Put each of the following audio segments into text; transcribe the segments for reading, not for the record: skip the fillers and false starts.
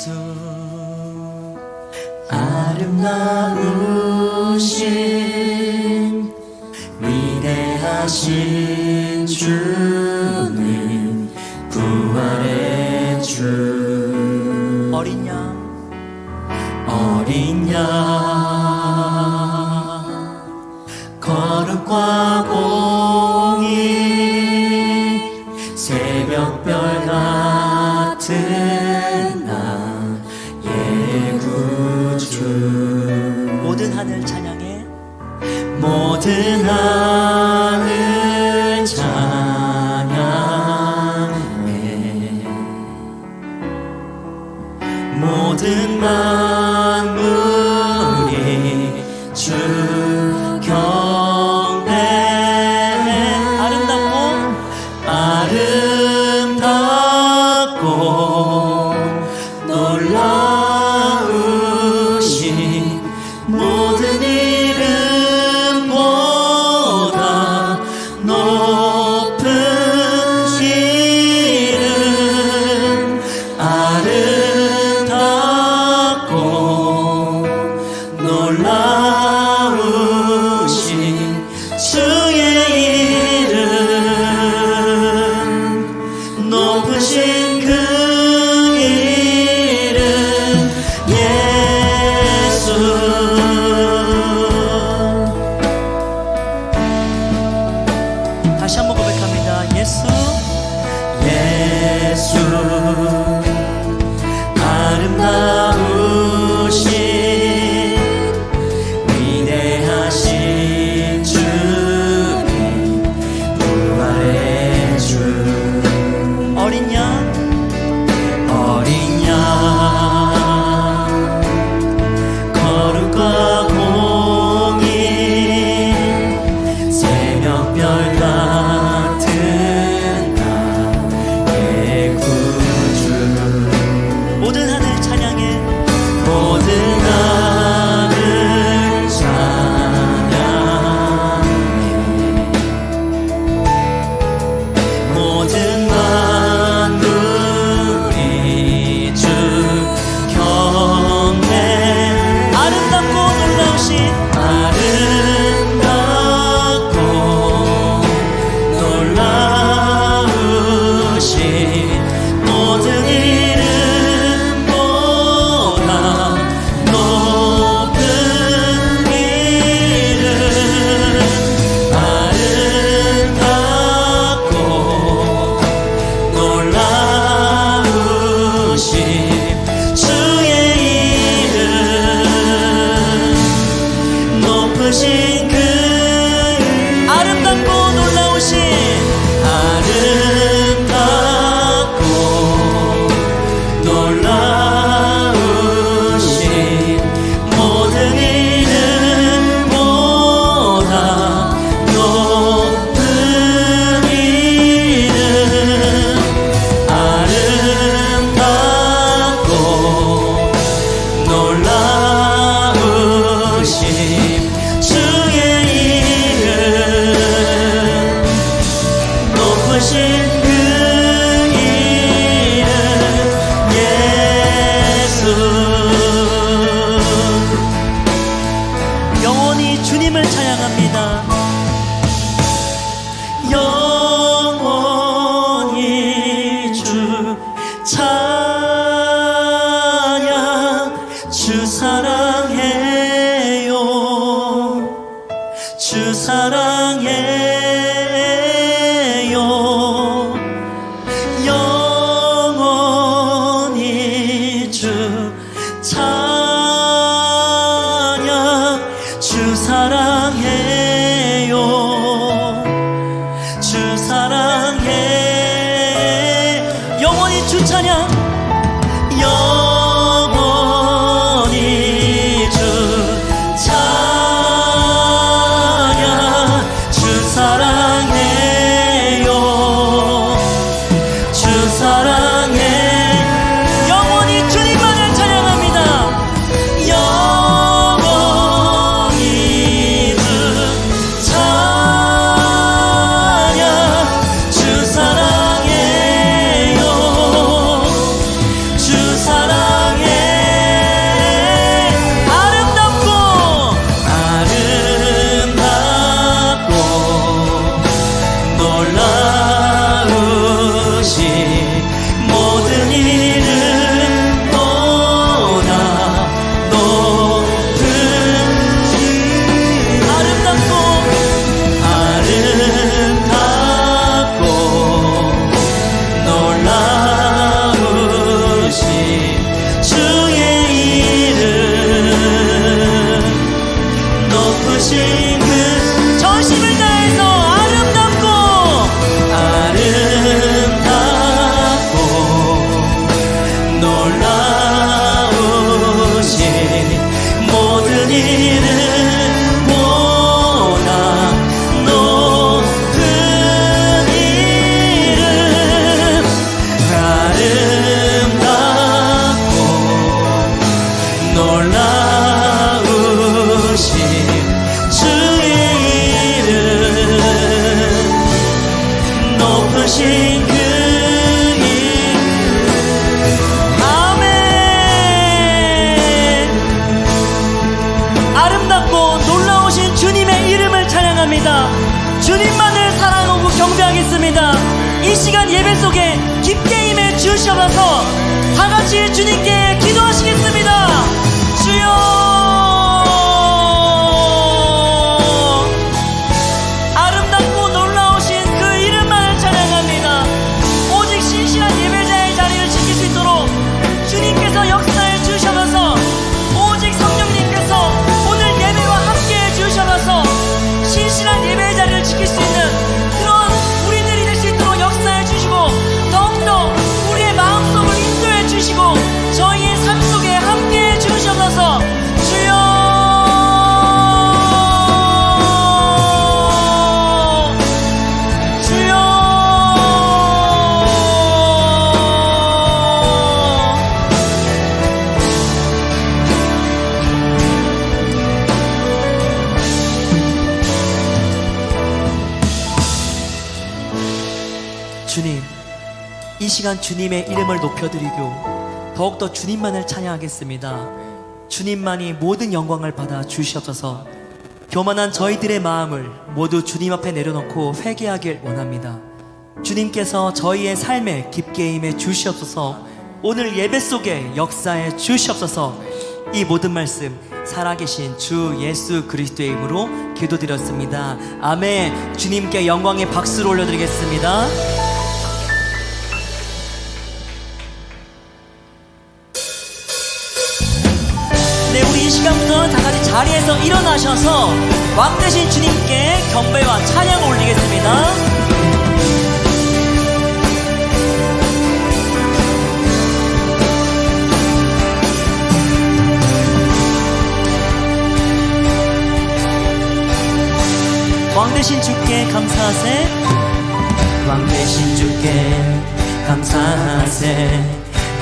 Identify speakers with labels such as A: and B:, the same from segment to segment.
A: 예수 아름다우신 위대하신 주님 부활의 주 어린 양 거룩과 공의 새벽별 같은 나의 구주 모든 하늘 찬양해 모든 하늘 찬양해 모든 만물이 주 경배 아름답고 놀라우신 모든 이름보다 높은 이름 아름답고 놀라우신 주의 이름 높으신 그 이름 예수 다시 한번 고백합니다. 예수 아름다우신 위대하신 주님 부활의 주 어린 양 거룩과 공의 새벽별 같은 나의 구주 모든 하늘 찬양해 모든 하늘 찬양해 모든 만물이 주 경배 아름답고 놀라우신 모든 이름보다 높은 이름 아름답고 놀라우신 주의 이름 높으신 그 아름답고 놀라우신 모든 이름보다 높은 이름 아름답고 놀라우신 주의 이름 높으신 그 이름 예수 영원히 주님을 찬양합니다. 영원히 주 찬양 주 사랑해요 주 사랑해요 영원히 주 찬양 주 사랑해요 주 사랑해 영원히 주 찬양 영원히 주 찬양 주 사랑해요 주 사랑해 영원히 주님만을 찬양합니다. 예배 속에 깊게 임해 주시옵소서. 다 같이 주님께 기도하시겠습니다. 주여, 아름답고 놀라우신 그 이름만을 찬양합니다. 오직 신실한 예배자의 자리를 지킬 수 있도록 주님께서 역사해 주셔서, 오직 성령님께서 오늘 예배와 함께해 주셔서 신실한 예배의 자리를 지킬 수 있는 그런 우리들이 될 수 있도록 역사해 주시고, 더욱더 우리의 마음속을 인도해 주시고 저희의 삶 속에 함께해 주셔서 주여, 주님, 이 시간 주님의 이름을 높여드리고 더욱더 주님만을 찬양하겠습니다. 주님만이 모든 영광을 받아 주시옵소서. 교만한 저희들의 마음을 모두 주님 앞에 내려놓고 회개하길 원합니다. 주님께서 저희의 삶에 깊게 임해 주시옵소서. 오늘 예배 속에 역사해 주시옵소서. 이 모든 말씀 살아계신 주 예수 그리스도의 이름으로 기도드렸습니다. 아멘. 주님께 영광의 박수를 올려드리겠습니다. 네, 우리 이 시간부터 다 같이 자리에서 일어나셔서 왕 되신 주님께 경배와 찬양을 올리겠습니다. 왕 되신 주께 감사하세. 왕 되신 주께 감사하세.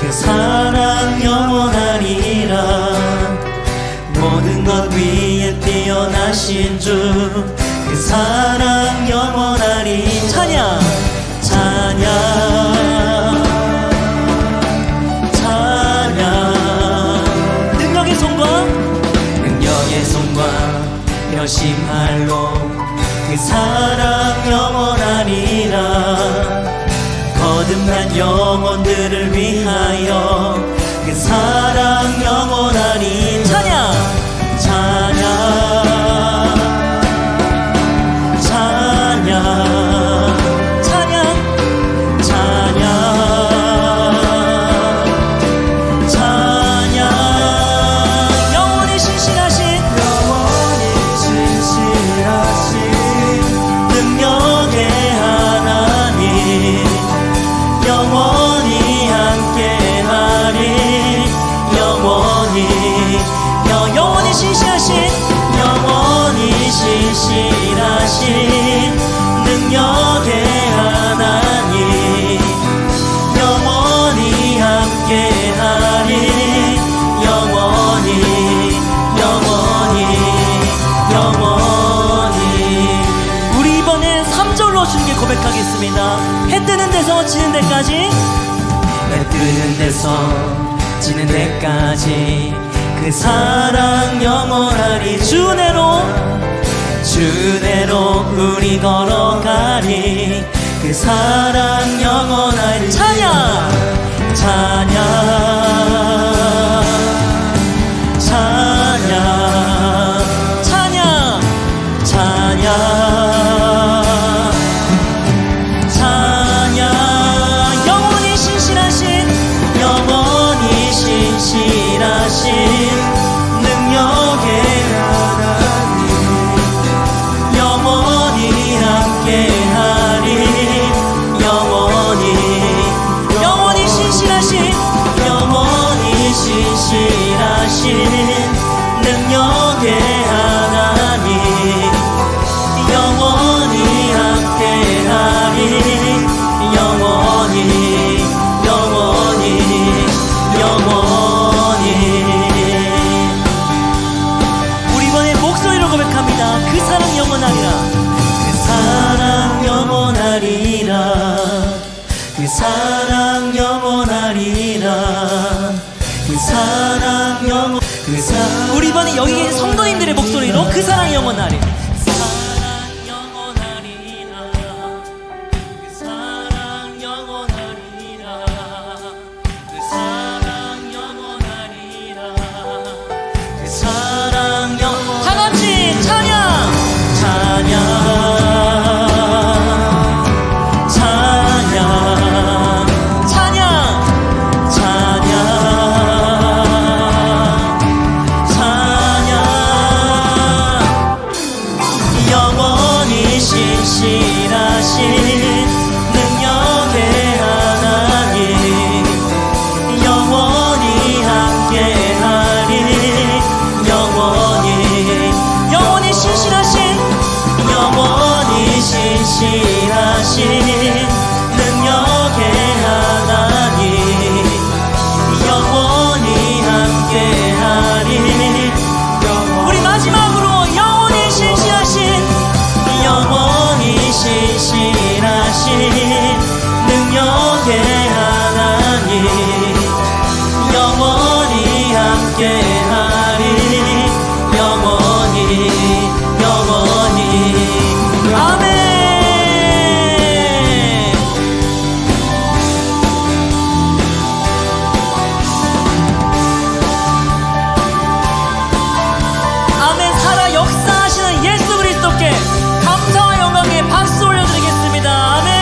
A: 그 사랑 영원하리라. 모든 것 위에 뛰어나신 주, 그 사랑 영원하리. 찬양, 찬양, 찬양. 능력의 손과, 능력의 손과 여심할로 그 사랑 영원하리라. 거듭난 영혼들을 위하여 그 사랑 영원하리. 찬양, 찬양, 찬양, 찬양, 찬양, 찬양. 영원히 신실하신, 영원히 신실하신 능력의 하나님, 영원히 함께하리. 영원히 신실하신, 영원히 신실하신 능력의 하나님, 영원히 함께하리. 영원히. 우리 이번엔 3절로 주님께 고백하겠습니다. 해 뜨는 데서 지는 데까지, 해 뜨는 데서 지는 데까지 그 사랑 영원하리. 주대로, 주대로 우리 걸어가리. 그 사랑 영원하리. 찬양, 찬양, 찬양, 찬양, 찬양, 찬양. 영원히 신실하신, 영원히 신실하신 능력의 하나님, 영원히 함께하리. 영원히 신실하신, 영원히 신실하신 능력의 하나님, 영원히 함께하리. 영원히. 우리 이번에 목소리로 고백합니다. 그 사랑 영원하리라. 그 사랑 영원하리라. 그 사랑 영원하리라. 그 사랑 영원. 우리 이번에 여기 계신 성도님들의 목소리로 그 사랑 영원하리. 사랑 영원하리라. 그 사랑 영원. 우리 찬양 찬양 찬양 찬양 찬양 찬양 영원히 신실하신 능력의 하나님 영원히 함께하리 영원히 신실하신 능력의 하나님 영원히 함께하리 우리 마지막으로 영원히 신실하신 능력의 하나님 영원히 함께하리 영원히 아멘. 아멘. 살아 역사하시는 예수 그리스도께 감사와 영광의 박수 올려드리겠습니다. 아멘.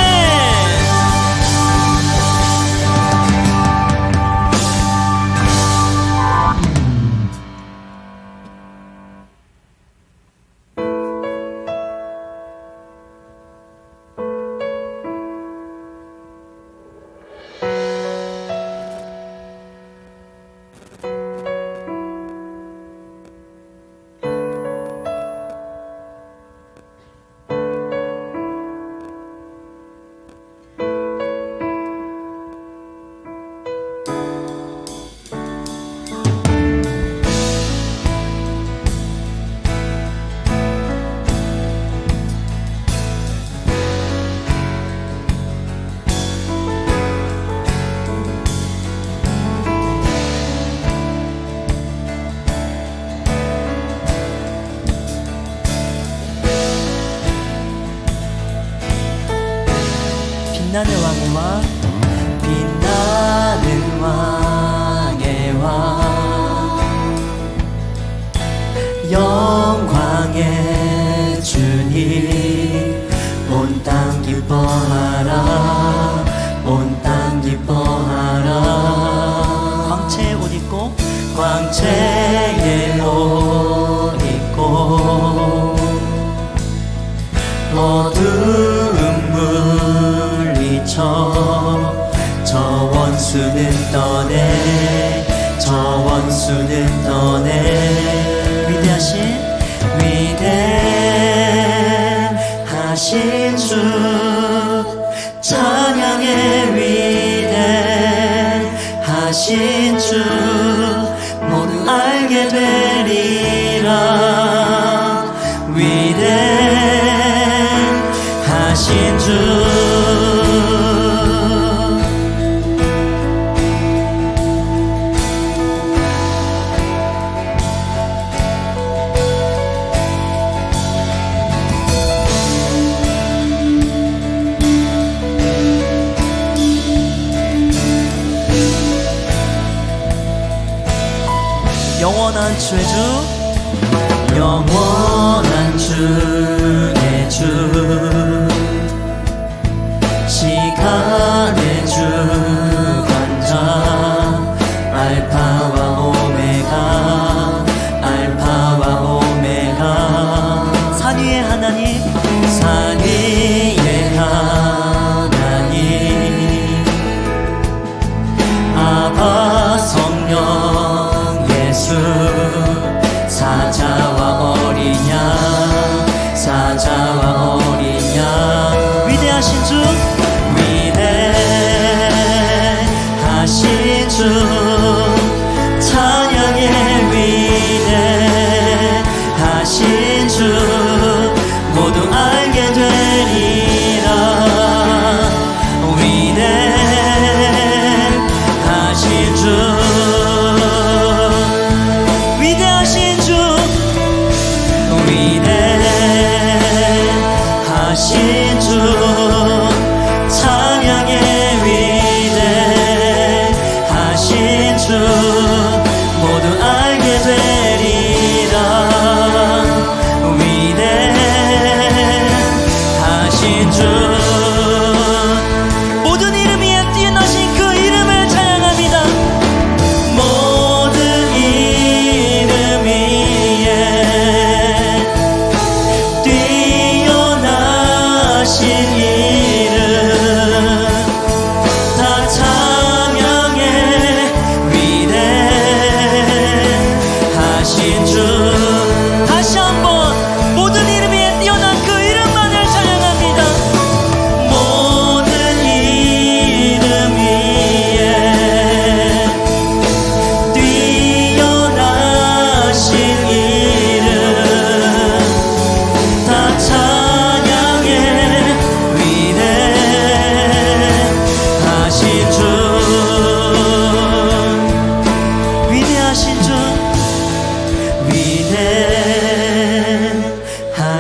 A: 빛나는 왕의 왕 빛나는 왕의 왕 영광의 주님 온 땅 기뻐하라 온 땅 기뻐하라 광채의 옷 입고 광채의 옷 입고 어두운 물리쳐 저 원수는 떠내 저 원수는 떠내 위대하신 주 찬양의 위대하신 주 모두 알게 되리라 위대하신 주 영원한 주의 주 영원한 주의 주 시간의 주관자 알파와 오메가 알파와 오메가 산 위의 하나님 산 위의 하나님 아바 성령 사자와 어린 양 위대하신 주 위대하신 주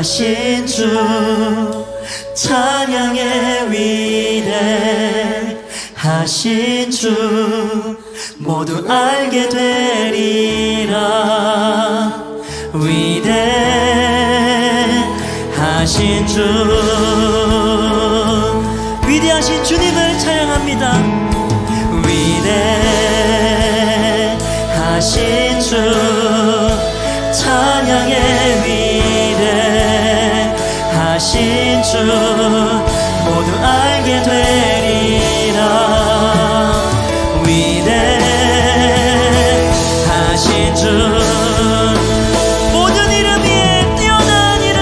A: 위대하신 주 찬양의 위대하신 주 모두 알게 되리라. 위대하신 주 위대하신 주님을 찬양합니다. 위대하신 주 찬양의 위대하신 주 모두 알게 되리라. 위대하신 주 모든 이름 위에 뛰어난 이름,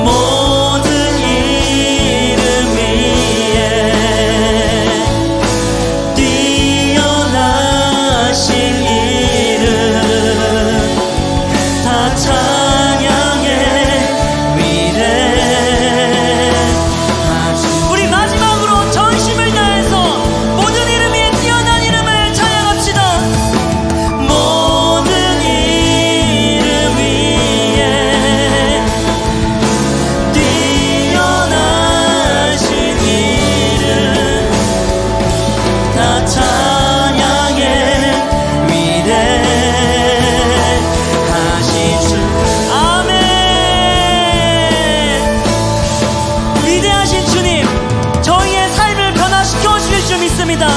A: 모든 이름 위에 뛰어나신 이름 다 찬양해. 위대하신 우리 마지막으로 전심을 다해서 모든 이름 위에 뛰어난 이름을 찬양합시다. 모든 이름 위에 뛰어나신 이름 다 찬양해. 위대하신 주 아멘. 위대하신 주님, 저희의 삶을 변화시켜 주실 줄 믿습니다.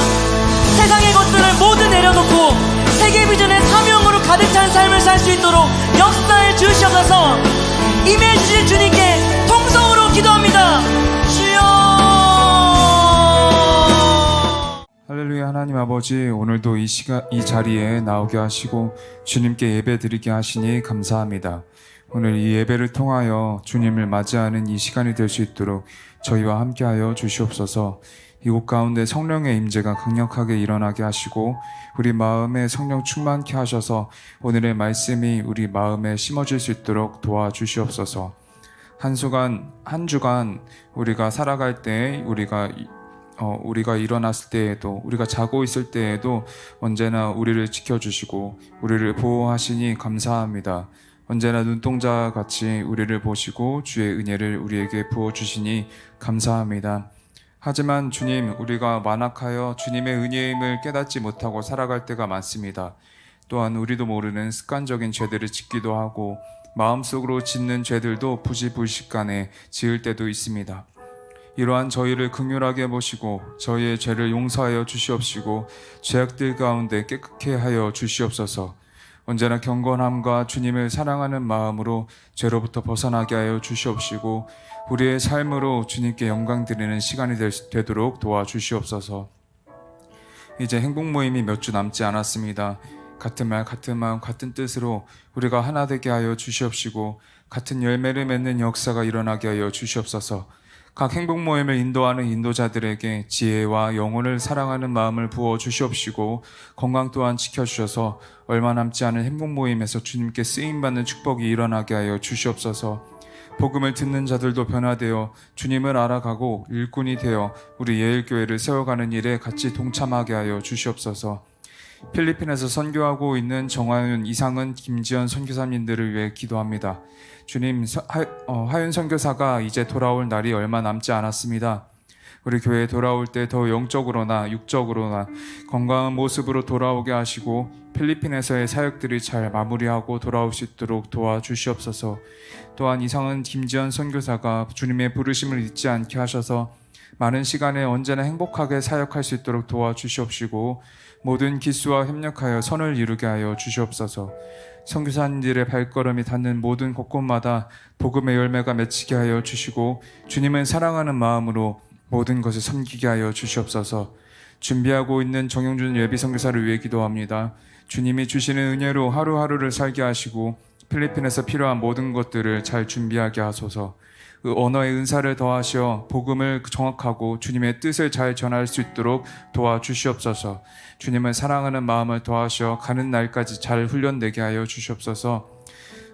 A: 세상의 것들을 모두 내려놓고 세계 비전의 사명으로 가득 찬 삶을 살 수 있도록 역사해 주시옵소서. 임해 주실 주님께 통성으로 기도합니다. 주여.
B: 할렐루야. 하나님 아버지, 오늘도 이 자리에 나오게 하시고 주님께 예배 드리게 하시니 감사합니다. 오늘 이 예배를 통하여 주님을 맞이하는 이 시간이 될 수 있도록 저희와 함께하여 주시옵소서. 이곳 가운데 성령의 임재가 강력하게 일어나게 하시고 우리 마음에 성령 충만케 하셔서 오늘의 말씀이 우리 마음에 심어질 수 있도록 도와주시옵소서. 한 주간 우리가 살아갈 때 우리가 일어났을 때에도 우리가 자고 있을 때에도 언제나 우리를 지켜주시고 우리를 보호하시니 감사합니다. 언제나 눈동자 같이 우리를 보시고 주의 은혜를 우리에게 부어주시니 감사합니다. 하지만 주님, 우리가 완악하여 주님의 은혜임을 깨닫지 못하고 살아갈 때가 많습니다. 또한 우리도 모르는 습관적인 죄들을 짓기도 하고 마음속으로 짓는 죄들도 부지불식간에 지을 때도 있습니다. 이러한 저희를 긍휼하게 보시고 저희의 죄를 용서하여 주시옵시고 죄악들 가운데 깨끗게 하여 주시옵소서. 언제나 경건함과 주님을 사랑하는 마음으로 죄로부터 벗어나게 하여 주시옵시고 우리의 삶으로 주님께 영광 드리는 시간이 되도록 도와주시옵소서. 이제 행복 모임이 몇 주 남지 않았습니다. 같은 말, 같은 마음, 같은 뜻으로 우리가 하나 되게 하여 주시옵시고 같은 열매를 맺는 역사가 일어나게 하여 주시옵소서. 각 행복 모임을 인도하는 인도자들에게 지혜와 영혼을 사랑하는 마음을 부어 주시옵시고 건강 또한 지켜주셔서 얼마 남지 않은 행복 모임에서 주님께 쓰임받는 축복이 일어나게 하여 주시옵소서. 복음을 듣는 자들도 변화되어 주님을 알아가고 일꾼이 되어 우리 예일교회를 세워가는 일에 같이 동참하게 하여 주시옵소서. 필리핀에서 선교하고 있는 정하윤, 이상은, 김지연 선교사님들을 위해 기도합니다. 주님, 하윤 선교사가 이제 돌아올 날이 얼마 남지 않았습니다. 우리 교회에 돌아올 때 더 영적으로나 육적으로나 건강한 모습으로 돌아오게 하시고 필리핀에서의 사역들이 잘 마무리하고 돌아올 수 있도록 도와주시옵소서. 또한 이상은 김지연 선교사가 주님의 부르심을 잊지 않게 하셔서 많은 시간에 언제나 행복하게 사역할 수 있도록 도와주시옵시고 모든 기수와 협력하여 선을 이루게 하여 주시옵소서. 선교사님들의 발걸음이 닿는 모든 곳곳마다 복음의 열매가 맺히게 하여 주시고 주님을 사랑하는 마음으로 모든 것을 섬기게 하여 주시옵소서. 준비하고 있는 정영준 예비 선교사를 위해 기도합니다. 주님이 주시는 은혜로 하루하루를 살게 하시고 필리핀에서 필요한 모든 것들을 잘 준비하게 하소서. 그 언어의 은사를 더하셔 복음을 정확하고 주님의 뜻을 잘 전할 수 있도록 도와주시옵소서. 주님을 사랑하는 마음을 더하셔 가는 날까지 잘 훈련되게 하여 주시옵소서.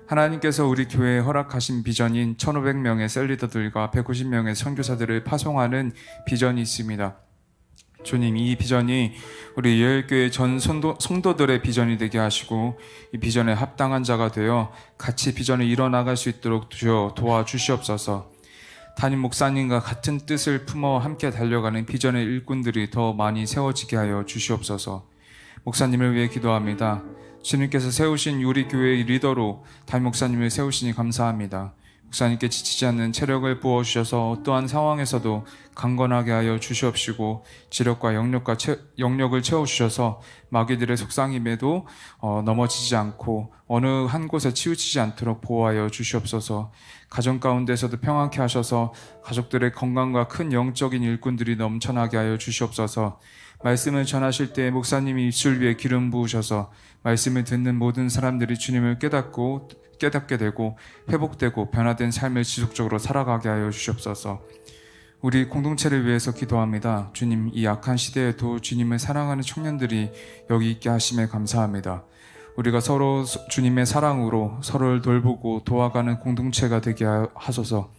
B: 하나님께서 우리 교회에 허락하신 비전인 1500명의 셀리더들과 150명의 선교사들을 파송하는 비전이 있습니다. 주님, 이 비전이 우리 예일교회 전 성도들의 비전이 되게 하시고 이 비전에 합당한 자가 되어 같이 비전을 이뤄나갈 수 있도록 주여 도와주시옵소서. 담임 목사님과 같은 뜻을 품어 함께 달려가는 비전의 일꾼들이 더 많이 세워지게 하여 주시옵소서. 목사님을 위해 기도합니다. 주님께서 세우신 우리 교회의 리더로 담임 목사님을 세우시니 감사합니다. 목사님께 지치지 않는 체력을 부어주셔서 어떠한 상황에서도 강건하게 하여 주시옵시고 지력과 영력을 채워주셔서 마귀들의 속상임에도 넘어지지 않고 어느 한 곳에 치우치지 않도록 보호하여 주시옵소서. 가정 가운데서도 평안케 하셔서 가족들의 건강과 큰 영적인 일꾼들이 넘쳐나게 하여 주시옵소서. 말씀을 전하실 때 목사님이 입술 위에 기름 부으셔서 말씀을 듣는 모든 사람들이 주님을 깨닫게 되고 회복되고 변화된 삶을 지속적으로 살아가게 하여 주시옵소서. 우리 공동체를 위해서 기도합니다. 주님, 이 악한 시대에도 주님을 사랑하는 청년들이 여기 있게 하심에 감사합니다. 우리가 서로 주님의 사랑으로 서로를 돌보고 도와가는 공동체가 되게 하소서.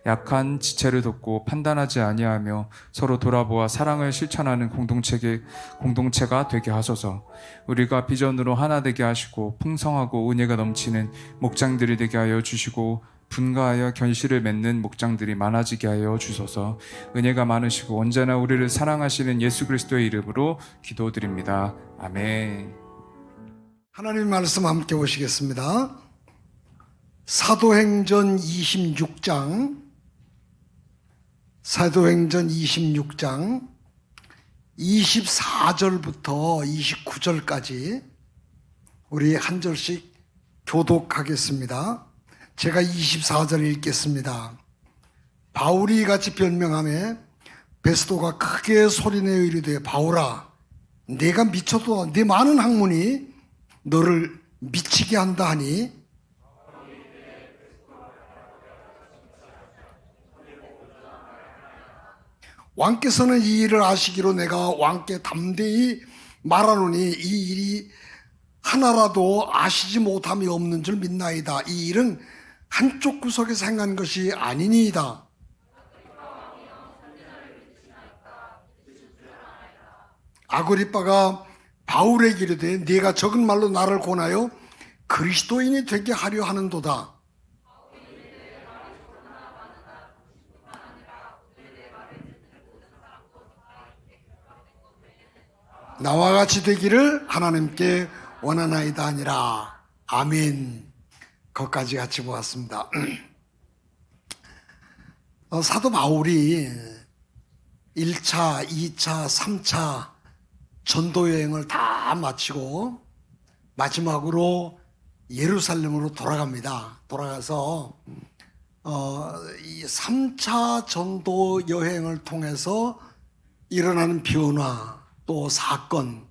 B: 약한 지체를 돕고 판단하지 아니하며 서로 돌아보아 사랑을 실천하는 공동체가 되게 하소서. 우리가 비전으로 하나 되게 하시고 풍성하고 은혜가 넘치는 목장들이 되게 하여 주시고 분가하여 결실을 맺는 목장들이 많아지게 하여 주소서. 은혜가 많으시고 언제나 우리를 사랑하시는 예수 그리스도의 이름으로 기도드립니다. 아멘.
C: 하나님의 말씀 함께 보시겠습니다. 사도행전 26장 24절부터 29절까지 우리 한 절씩 교독하겠습니다. 제가 24절 읽겠습니다. 바울이 같이 변명하며 베스도가 크게 소리내어 이르되 바울아, 내가 미쳐도 네 많은 학문이 너를 미치게 한다 하니 왕께서는 이 일을 아시기로 내가 왕께 담대히 말하노니 이 일이 하나라도 아시지 못함이 없는 줄 믿나이다. 이 일은 한쪽 구석에서 행한 것이 아니니이다. 아그리빠가 바울에게 이르되 네가 적은 말로 나를 권하여 그리스도인이 되게 하려 하는도다. 나와 같이 되기를 하나님께 원하나이다 하니라. 아멘. 거기까지 같이 보았습니다. 사도 바울이 1차, 2차, 3차 전도여행을 다 마치고 마지막으로 예루살렘으로 돌아갑니다. 돌아가서 이 3차 전도 여행을 통해서 일어나는 변화 또 사건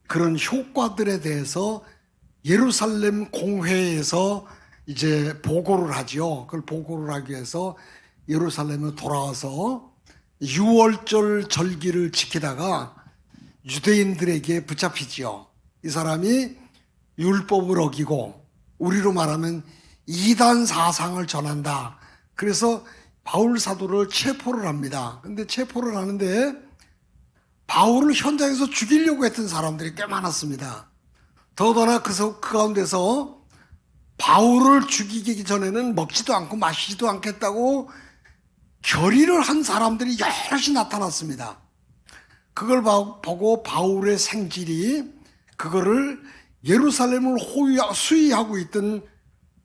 C: 그런 효과들에 대해서 예루살렘 공회에서 이제 보고를 하죠. 그걸 보고를 하기 위해서 예루살렘에 돌아와서 유월절 절기를 지키다가 유대인들에게 붙잡히지요. 이 사람이 율법을 어기고 우리로 말하면 이단 사상을 전한다. 그래서 바울 사도를 체포를 합니다. 근데 체포를 하는데 바울을 현장에서 죽이려고 했던 사람들이 꽤 많았습니다. 더더나 그 가운데서 바울을 죽이기 전에는 먹지도 않고 마시지도 않겠다고 결의를 한 사람들이 여럿이 나타났습니다. 그걸 보고 바울의 생질이 그거를 예루살렘을 수의하고 있던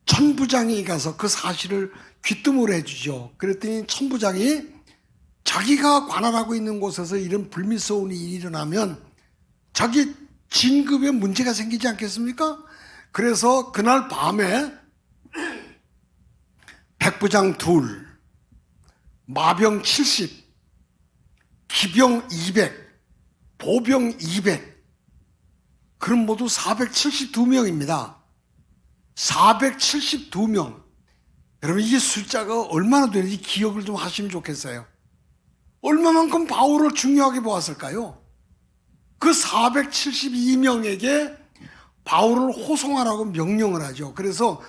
C: 천부장이 가서 그 사실을 귀뜸을 해주죠. 그랬더니 천부장이 자기가 관할하고 있는 곳에서 이런 불미스러운 일이 일어나면 자기 진급에 문제가 생기지 않겠습니까? 그래서 그날 밤에 백부장 2, 마병 70, 기병 200, 보병 200, 그럼 모두 472명입니다. 472명. 여러분 이게 숫자가 얼마나 되는지 기억을 좀 하시면 좋겠어요. 얼마만큼 바울을 중요하게 보았을까요? 그 472명에게 바울을 호송하라고 명령을 하죠. 그래서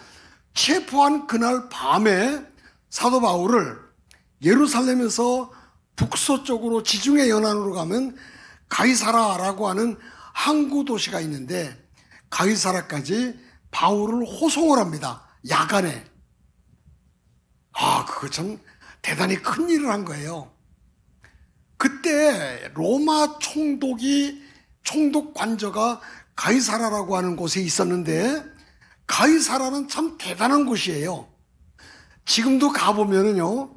C: 체포한 그날 밤에 사도 바울을 예루살렘에서 북서쪽으로 지중해 연안으로 가면 가이사라라고 하는 항구 도시가 있는데 가이사라까지 바울을 호송을 합니다. 야간에. 그거 참 대단히 큰 일을 한 거예요. 그때 로마 총독 관저가 가이사라라고 하는 곳에 있었는데 가이사라는 참 대단한 곳이에요. 지금도 가보면은요,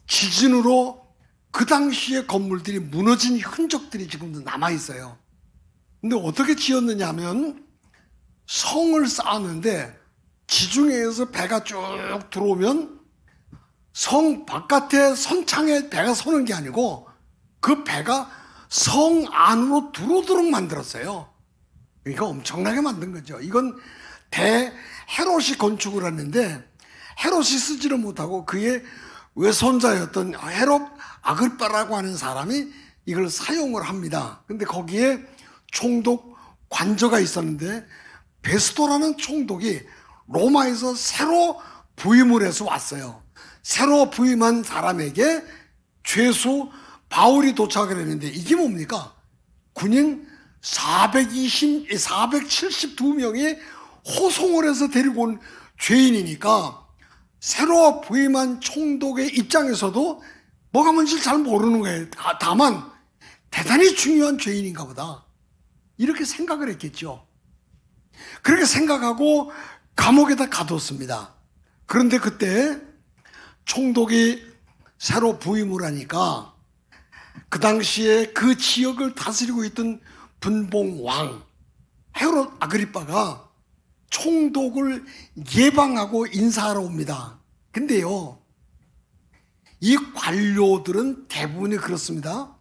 C: 지진으로 그 당시의 건물들이 무너진 흔적들이 지금도 남아있어요. 근데 어떻게 지었느냐 하면 성을 쌓았는데 지중해에서 배가 쭉 들어오면 성 바깥에 선창에 배가 서는 게 아니고 그 배가 성 안으로 들어오도록 만들었어요. 이거 엄청나게 만든 거죠. 이건 헤롯이 건축을 했는데 헤롯이 쓰지를 못하고 그의 외손자였던 헤롯 아그리빠라고 하는 사람이 이걸 사용을 합니다. 근데 거기에 총독 관저가 있었는데 베스토라는 총독이 로마에서 새로 부임을 해서 왔어요. 새로 부임한 사람에게 죄수 바울이 도착을 했는데 이게 뭡니까? 군인 472명이 호송을 해서 데리고 온 죄인이니까 새로 부임한 총독의 입장에서도 뭐가 뭔지 잘 모르는 거예요. 다만 대단히 중요한 죄인인가 보다 이렇게 생각을 했겠죠. 그렇게 생각하고 감옥에다 가뒀습니다. 그런데 그때 총독이 새로 부임을 하니까 그 당시에 그 지역을 다스리고 있던 분봉왕 헤롯 아그리빠가 총독을 예방하고 인사하러 옵니다. 근데요, 이 관료들은 대부분이 그렇습니다.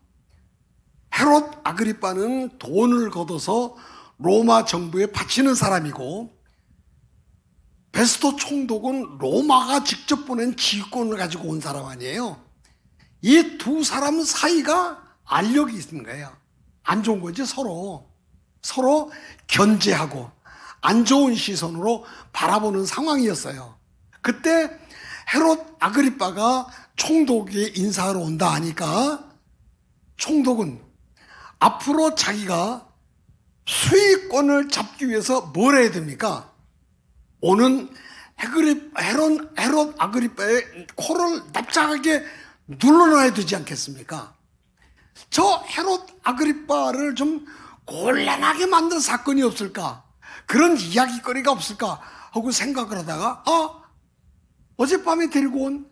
C: 헤롯 아그리빠는 돈을 걷어서 로마 정부에 바치는 사람이고 베스토 총독은 로마가 직접 보낸 지휘권을 가지고 온 사람 아니에요. 이 두 사람 사이가 알력이 있는 거예요. 안 좋은 거지. 서로 견제하고 안 좋은 시선으로 바라보는 상황이었어요. 그때 헤롯 아그리빠가 총독에 인사하러 온다 하니까 총독은 앞으로 자기가 수위권을 잡기 위해서 뭘 해야 됩니까? 오는 헤롯 아그리빠의 코를 납작하게 눌러놔야 되지 않겠습니까? 저 헤롯 아그리빠를 좀 곤란하게 만든 사건이 없을까? 그런 이야기거리가 없을까? 하고 생각을 하다가 어젯밤에 데리고 온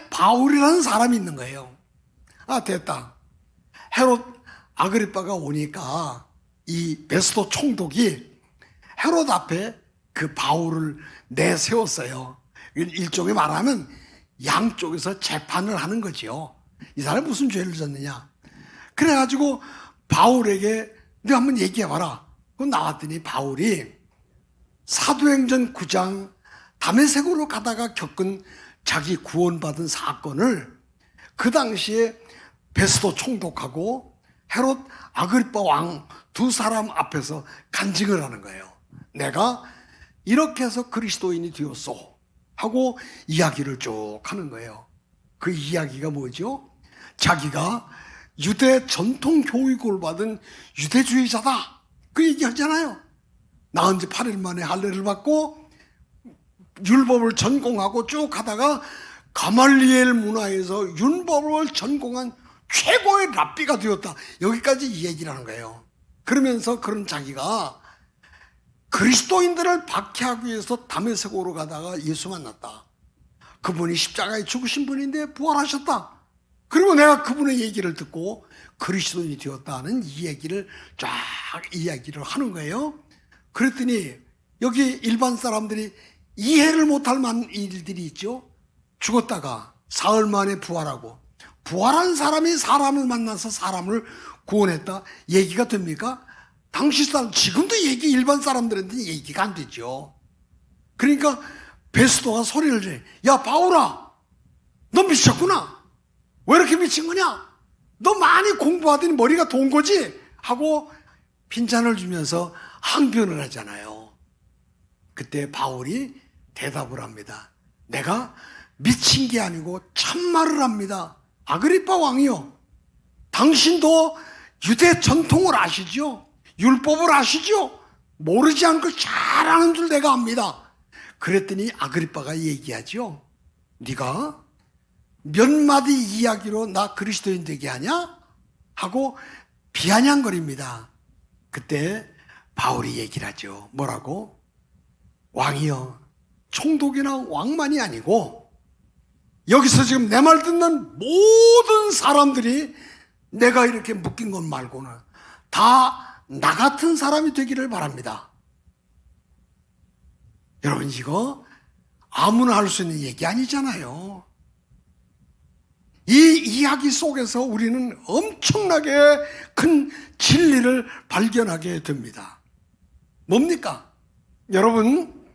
C: 바울이라는 사람이 있는 거예요. 됐다. 헤롯 아그리빠가 오니까 이 베스토 총독이 헤롯 앞에 그 바울을 내세웠어요. 일종의 말하면 양쪽에서 재판을 하는 거지요. 이 사람이 무슨 죄를 졌느냐. 그래가지고 바울에게 너 한번 얘기해봐라. 그 나왔더니 바울이 사도행전 9장 다메섹으로 가다가 겪은 자기 구원받은 사건을 그 당시에 베스토 총독하고 헤롯 아그리빠 왕 두 사람 앞에서 간증을 하는 거예요. 내가 이렇게 해서 그리스도인이 되었소 하고 이야기를 쭉 하는 거예요. 그 이야기가 뭐죠? 자기가 유대 전통 교육을 받은 유대주의자다 그 얘기하잖아요. 낳은 지 8일 만에 할례를 받고 율법을 전공하고 쭉 하다가 가말리엘 문화에서 율법을 전공한 최고의 랍비가 되었다. 여기까지 이 얘기를 하는 거예요. 그러면서 그런 자기가 그리스도인들을 박해하기 위해서 다메섹으로 가다가 예수 만났다. 그분이 십자가에 죽으신 분인데 부활하셨다. 그리고 내가 그분의 얘기를 듣고 그리스도인이 되었다는 이 얘기를 쫙 이야기를 하는 거예요. 그랬더니 여기 일반 사람들이 이해를 못할 만한 일들이 있죠. 죽었다가 사흘 만에 부활하고 부활한 사람이 사람을 만나서 사람을 구원했다. 얘기가 됩니까? 당시 사람, 지금도 일반 사람들한테 얘기가 안 되죠. 그러니까 베스토가 소리를 내. 야, 바울아, 너 미쳤구나. 왜 이렇게 미친 거냐? 너 많이 공부하더니 머리가 돈 거지? 하고 핀잔을 주면서 항변을 하잖아요. 그때 바울이 대답을 합니다. 내가 미친 게 아니고 참말을 합니다. 아그리빠 왕이요, 당신도 유대 전통을 아시죠? 율법을 아시죠? 모르지 않고 잘 아는 줄 내가 압니다. 그랬더니 아그리빠가 얘기하죠. 네가 몇 마디 이야기로 나 그리스도인 되게 하냐? 하고 비아냥거립니다. 그때 바울이 얘기를 하죠. 뭐라고? 왕이여, 총독이나 왕만이 아니고 여기서 지금 내 말 듣는 모든 사람들이 내가 이렇게 묶인 것 말고는 다 나 같은 사람이 되기를 바랍니다. 여러분, 이거 아무나 할 수 있는 얘기 아니잖아요. 이 이야기 속에서 우리는 엄청나게 큰 진리를 발견하게 됩니다. 뭡니까? 여러분,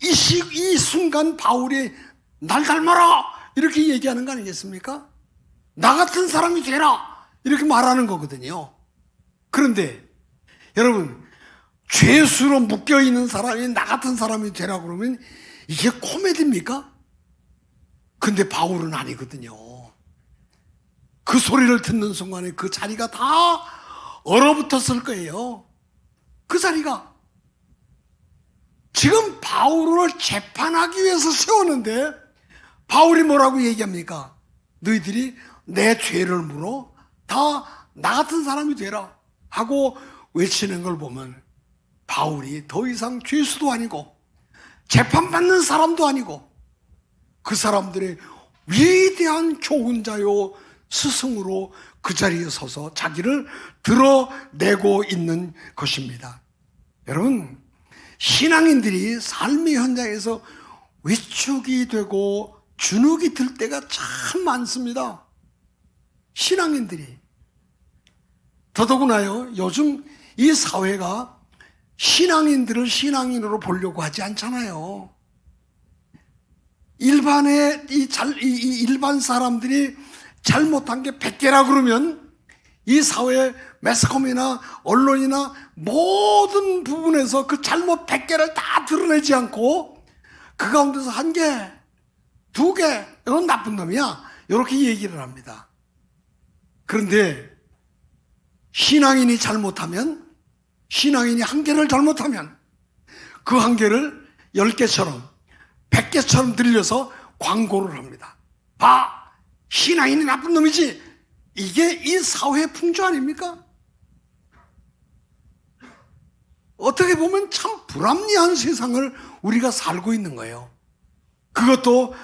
C: 이 순간 바울이 날 닮아라 이렇게 얘기하는 거 아니겠습니까? 나 같은 사람이 되라 이렇게 말하는 거거든요. 그런데 여러분, 죄수로 묶여있는 사람이 나 같은 사람이 되라 그러면 이게 코미디입니까? 근데 바울은 아니거든요. 그 소리를 듣는 순간에 그 자리가 다 얼어붙었을 거예요. 그 자리가. 지금 바울을 재판하기 위해서 세웠는데 바울이 뭐라고 얘기합니까? 너희들이 내 죄를 물어 다 나 같은 사람이 되라 하고 외치는 걸 보면 바울이 더 이상 죄수도 아니고 재판받는 사람도 아니고 그 사람들의 위대한 교훈자요 스승으로 그 자리에 서서 자기를 드러내고 있는 것입니다. 여러분, 신앙인들이 삶의 현장에서 위축이 되고 주눅이 들 때가 참 많습니다. 신앙인들이. 더더구나요, 요즘 이 사회가 신앙인들을 신앙인으로 보려고 하지 않잖아요. 일반 사람들이 잘못한 게 100개라 그러면 이 사회 매스컴이나 언론이나 모든 부분에서 그 잘못 100개를 다 드러내지 않고 그 가운데서 1개, 2개 이런 나쁜 놈이야 이렇게 얘기를 합니다. 그런데 신앙인이 잘못하면, 신앙인이 1개를 잘못하면 그 1개를 10개처럼 100개처럼 들려서 광고를 합니다. 봐, 신앙인이 나쁜 놈이지. 이게 이 사회의 풍조 아닙니까? 어떻게 보면 참 불합리한 세상을 우리가 살고 있는 거예요. 그것도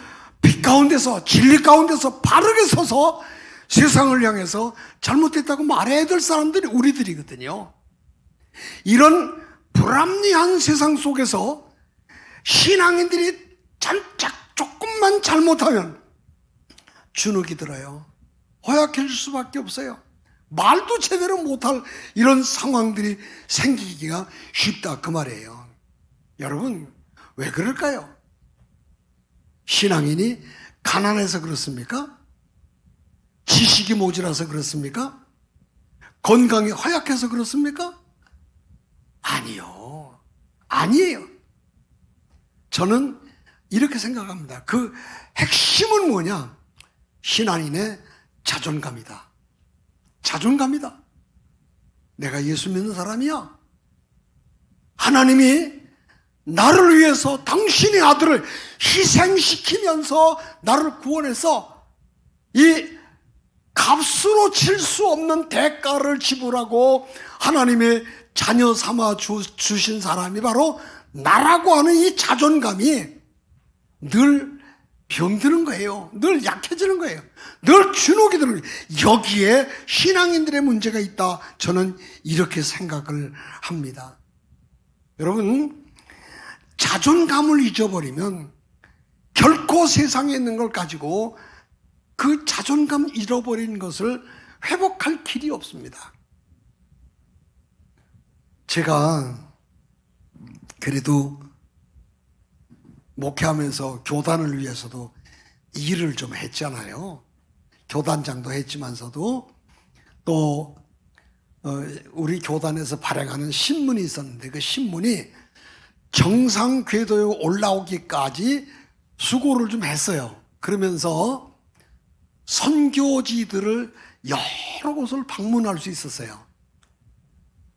C: 빛 가운데서, 진리 가운데서 바르게 서서 세상을 향해서 잘못됐다고 말해야 될 사람들이 우리들이거든요. 이런 불합리한 세상 속에서 신앙인들이 조금만 잘못하면 주눅이 들어요. 허약해질 수밖에 없어요. 말도 제대로 못할 이런 상황들이 생기기가 쉽다 그 말이에요. 여러분, 왜 그럴까요? 신앙인이 가난해서 그렇습니까? 지식이 모자라서 그렇습니까? 건강이 허약해서 그렇습니까? 아니요. 아니에요. 저는 이렇게 생각합니다. 그 핵심은 뭐냐? 신앙인의 자존감이다. 자존감이다. 내가 예수 믿는 사람이야. 하나님이 나를 위해서 당신의 아들을 희생시키면서 나를 구원해서 이 값으로 칠 수 없는 대가를 지불하고 하나님의 자녀 삼아 주신 사람이 바로 나라고 하는 이 자존감이 늘 병드는 거예요. 늘 약해지는 거예요. 늘 주눅이 드는 거예요. 여기에 신앙인들의 문제가 있다. 저는 이렇게 생각을 합니다. 여러분, 자존감을 잊어버리면 결코 세상에 있는 걸 가지고 그 자존감 잃어버린 것을 회복할 길이 없습니다. 제가 그래도 목회하면서 교단을 위해서도 일을 좀 했잖아요. 교단장도 했지만서도 또 우리 교단에서 발행하는 신문이 있었는데 그 신문이 정상 궤도에 올라오기까지 수고를 좀 했어요. 그러면서 선교지들을 여러 곳을 방문할 수 있었어요.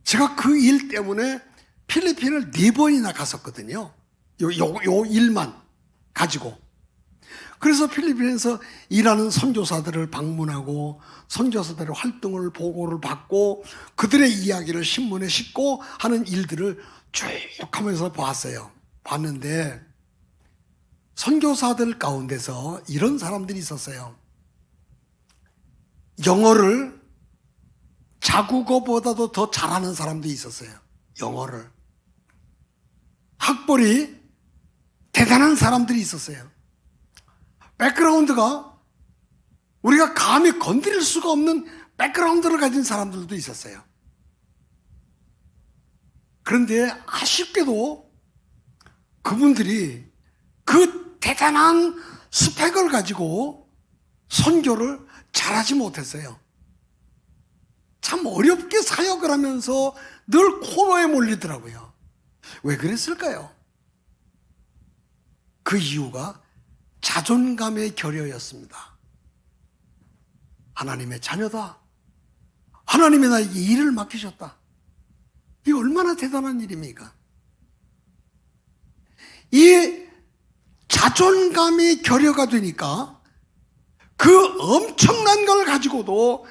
C: 제가 그 일 때문에 필리핀을 4번이나 갔었거든요. 요 일만 가지고. 그래서 필리핀에서 일하는 선교사들을 방문하고 선교사들의 활동을 보고를 받고 그들의 이야기를 신문에 싣고 하는 일들을 쭉 하면서 봤는데 선교사들 가운데서 이런 사람들이 있었어요. 영어를 자국어보다도 더 잘하는 사람도 있었어요. 영어를. 학벌이 대단한 사람들이 있었어요. 백그라운드가 우리가 감히 건드릴 수가 없는 백그라운드를 가진 사람들도 있었어요. 그런데 아쉽게도 그분들이 그 대단한 스펙을 가지고 선교를 잘하지 못했어요. 참 어렵게 사역을 하면서 늘 코너에 몰리더라고요. 왜 그랬을까요? 그 이유가 자존감의 결여였습니다. 하나님의 자녀다. 하나님이 나에게 일을 맡기셨다. 이게 얼마나 대단한 일입니까? 이 자존감이 결여가 되니까 그 엄청난 걸 가지고도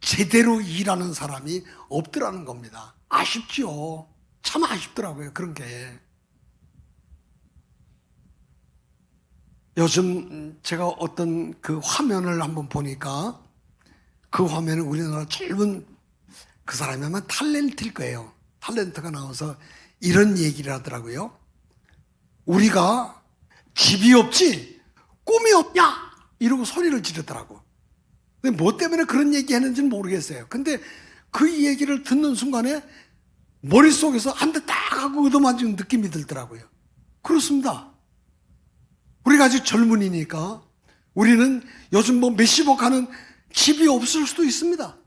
C: 제대로 일하는 사람이 없더라는 겁니다. 아쉽지요. 참 아쉽더라고요. 그런 게. 요즘 제가 어떤 그 화면을 한번 보니까 그 화면은 우리나라 젊은 그 사람이 아마 탤런트일 거예요. 탤런트가 나와서 이런 얘기를 하더라고요. 우리가 집이 없지 꿈이 없냐 이러고 소리를 지르더라고. 근데 뭐 때문에 그런 얘기 했는지는 모르겠어요. 근데 그 얘기를 듣는 순간에 머릿속에서 한 대 딱 하고 얻어맞은 느낌이 들더라고요. 그렇습니다. 우리가 아직 젊은이니까 우리는 요즘 뭐 몇십억 하는 집이 없을 수도 있습니다.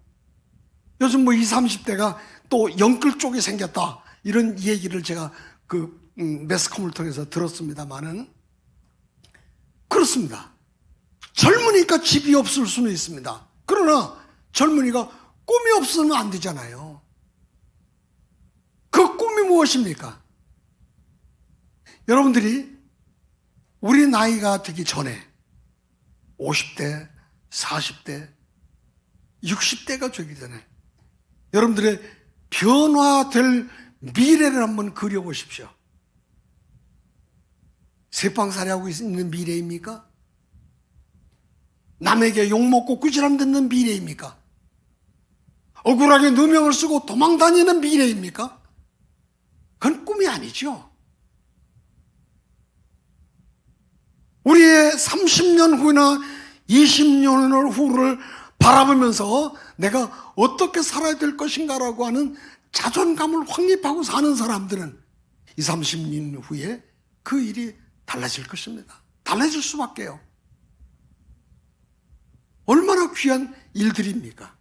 C: 요즘 뭐 20, 30대가 또 영끌 쪽이 생겼다. 이런 얘기를 제가 그 매스컴을 통해서 들었습니다만은 그렇습니다. 젊으니까 집이 없을 수는 있습니다. 그러나 젊은이가 꿈이 없으면 안 되잖아요. 그 꿈이 무엇입니까? 여러분들이 우리 나이가 되기 전에 50대, 40대, 60대가 되기 전에 여러분들의 변화될 미래를 한번 그려보십시오. 세빵살이하고 있는 미래입니까? 남에게 욕먹고 꾸지람 듣는 미래입니까? 억울하게 누명을 쓰고 도망다니는 미래입니까? 그건 꿈이 아니죠. 우리의 30년 후나 20년 후를 바라보면서 내가 어떻게 살아야 될 것인가라고 하는 자존감을 확립하고 사는 사람들은 20, 30년 후에 그 일이 달라질 것입니다. 달라질 수밖에요. 얼마나 귀한 일들입니까?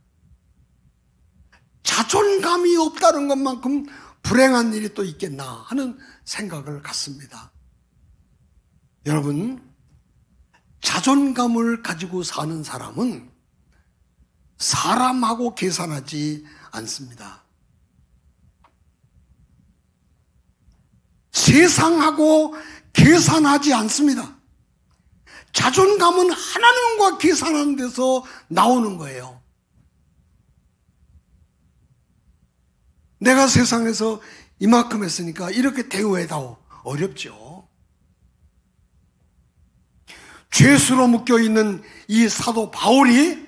C: 자존감이 없다는 것만큼 불행한 일이 또 있겠나 하는 생각을 갖습니다. 여러분, 자존감을 가지고 사는 사람은 사람하고 계산하지 않습니다. 세상하고 계산하지 않습니다. 자존감은 하나님과 계산하는 데서 나오는 거예요. 내가 세상에서 이만큼 했으니까 이렇게 대우해다오. 어렵죠. 죄수로 묶여있는 이 사도 바울이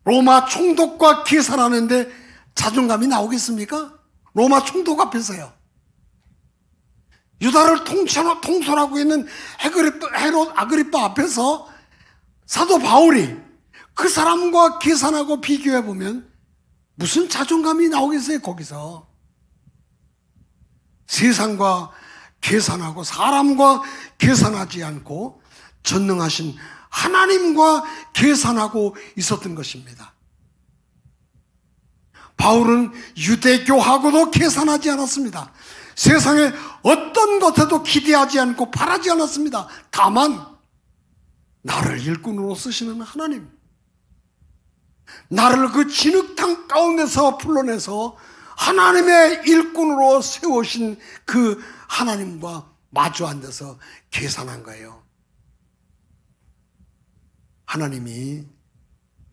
C: 로마 총독과 계산하는데 자존감이 나오겠습니까? 로마 총독 앞에서요. 유다를 통솔하고 있는 헤롯 아그리빠 앞에서 사도 바울이 그 사람과 계산하고 비교해보면 무슨 자존감이 나오겠어요, 거기서. 세상과 계산하고 사람과 계산하지 않고 전능하신 하나님과 계산하고 있었던 것입니다. 바울은 유대교하고도 계산하지 않았습니다. 세상에 어떤 것에도 기대하지 않고 바라지 않았습니다. 다만 나를 일꾼으로 쓰시는 하나님, 나를 그 진흙탕 가운데서 불러내서 하나님의 일꾼으로 세우신 그 하나님과 마주 앉아서 계산한 거예요. 하나님이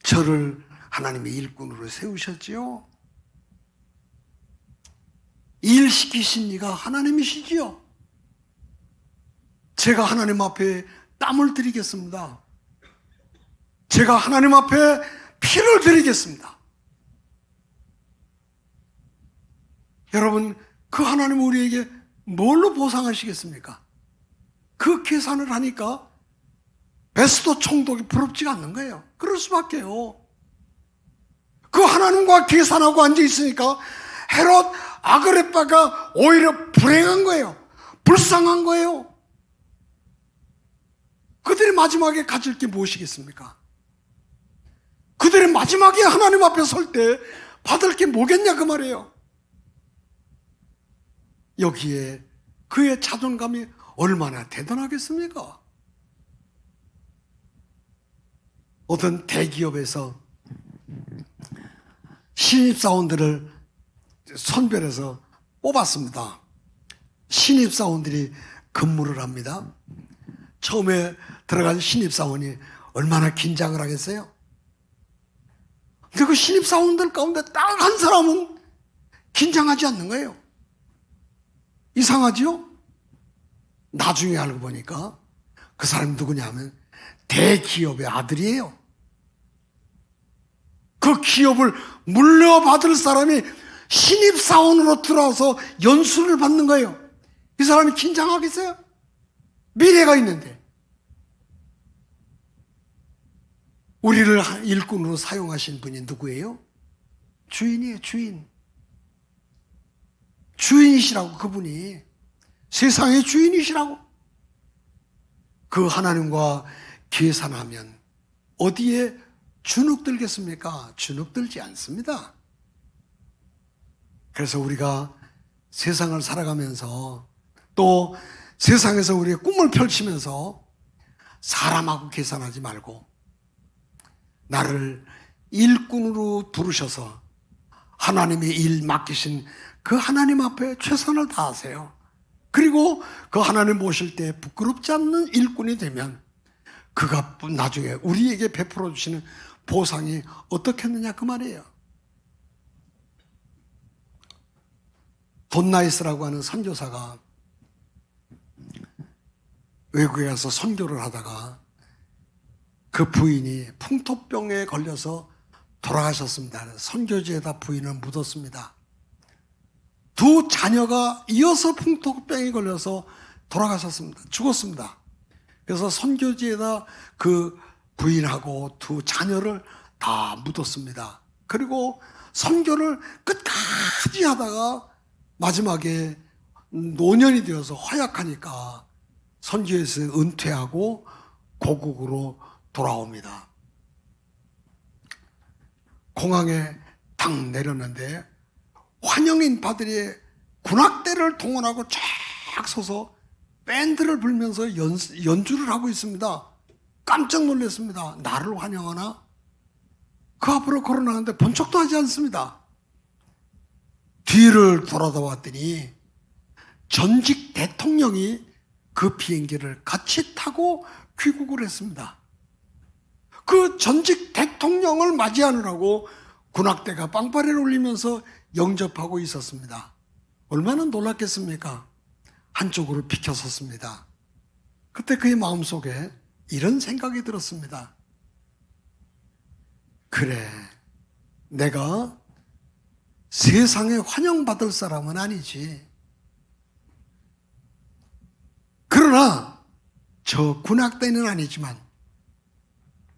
C: 저를 하나님의 일꾼으로 세우셨지요. 일 시키신 이가 하나님이시지요. 제가 하나님 앞에 땀을 드리겠습니다. 제가 하나님 앞에 피를 드리겠습니다. 여러분, 그 하나님 우리에게 뭘로 보상하시겠습니까? 그 계산을 하니까 베스도 총독이 부럽지가 않는 거예요. 그럴 수밖에요. 그 하나님과 계산하고 앉아 있으니까 헤롯 아그레빠가 오히려 불행한 거예요. 불쌍한 거예요. 그들이 마지막에 가질 게 무엇이겠습니까? 그들이 마지막에 하나님 앞에 설 때 받을 게 뭐겠냐 그 말이에요. 여기에 그의 자존감이 얼마나 대단하겠습니까? 어떤 대기업에서 신입사원들을 선별해서 뽑았습니다. 신입사원들이 근무를 합니다. 처음에 들어간 신입사원이 얼마나 긴장을 하겠어요? 근데 그 신입사원들 가운데 딱 한 사람은 긴장하지 않는 거예요. 이상하지요? 나중에 알고 보니까 그 사람이 누구냐면 대기업의 아들이에요. 그 기업을 물려받을 사람이 신입사원으로 들어와서 연수를 받는 거예요. 이 사람이 긴장하겠어요? 미래가 있는데. 우리를 일꾼으로 사용하신 분이 누구예요? 주인이에요, 주인. 주인이시라고, 그분이. 세상의 주인이시라고. 그 하나님과 계산하면 어디에 주눅들겠습니까? 주눅들지 않습니다. 그래서 우리가 세상을 살아가면서 또 세상에서 우리의 꿈을 펼치면서 사람하고 계산하지 말고 나를 일꾼으로 부르셔서 하나님의 일 맡기신 그 하나님 앞에 최선을 다하세요. 그리고 그 하나님 모실 때 부끄럽지 않는 일꾼이 되면 그가 나중에 우리에게 베풀어 주시는 보상이 어떻겠느냐 그 말이에요. 돈나이스라고 하는 선교사가 외국에 가서 선교를 하다가 그 부인이 풍토병에 걸려서 돌아가셨습니다. 선교지에다 부인을 묻었습니다. 두 자녀가 이어서 풍토병에 걸려서 돌아가셨습니다. 죽었습니다. 그래서 선교지에다 그 부인하고 두 자녀를 다 묻었습니다. 그리고 선교를 끝까지 하다가 마지막에 노년이 되어서 허약하니까 선교에서 은퇴하고 고국으로 돌아옵니다. 공항에 딱 내렸는데 환영인파들이 군악대를 동원하고 쫙 서서 밴드를 불면서 연주를 하고 있습니다. 깜짝 놀랐습니다. 나를 환영하나? 그 앞으로 걸어나가는데 본 척도 하지 않습니다. 뒤를 돌아다 봤더니 전직 대통령이 그 비행기를 같이 타고 귀국을 했습니다. 그 전직 대통령을 맞이하느라고 군악대가 빵빠레를 울리면서 영접하고 있었습니다. 얼마나 놀랐겠습니까? 한쪽으로 비켜섰습니다. 그때 그의 마음속에 이런 생각이 들었습니다. 그래, 내가 세상에 환영받을 사람은 아니지. 그러나 저 군악대는 아니지만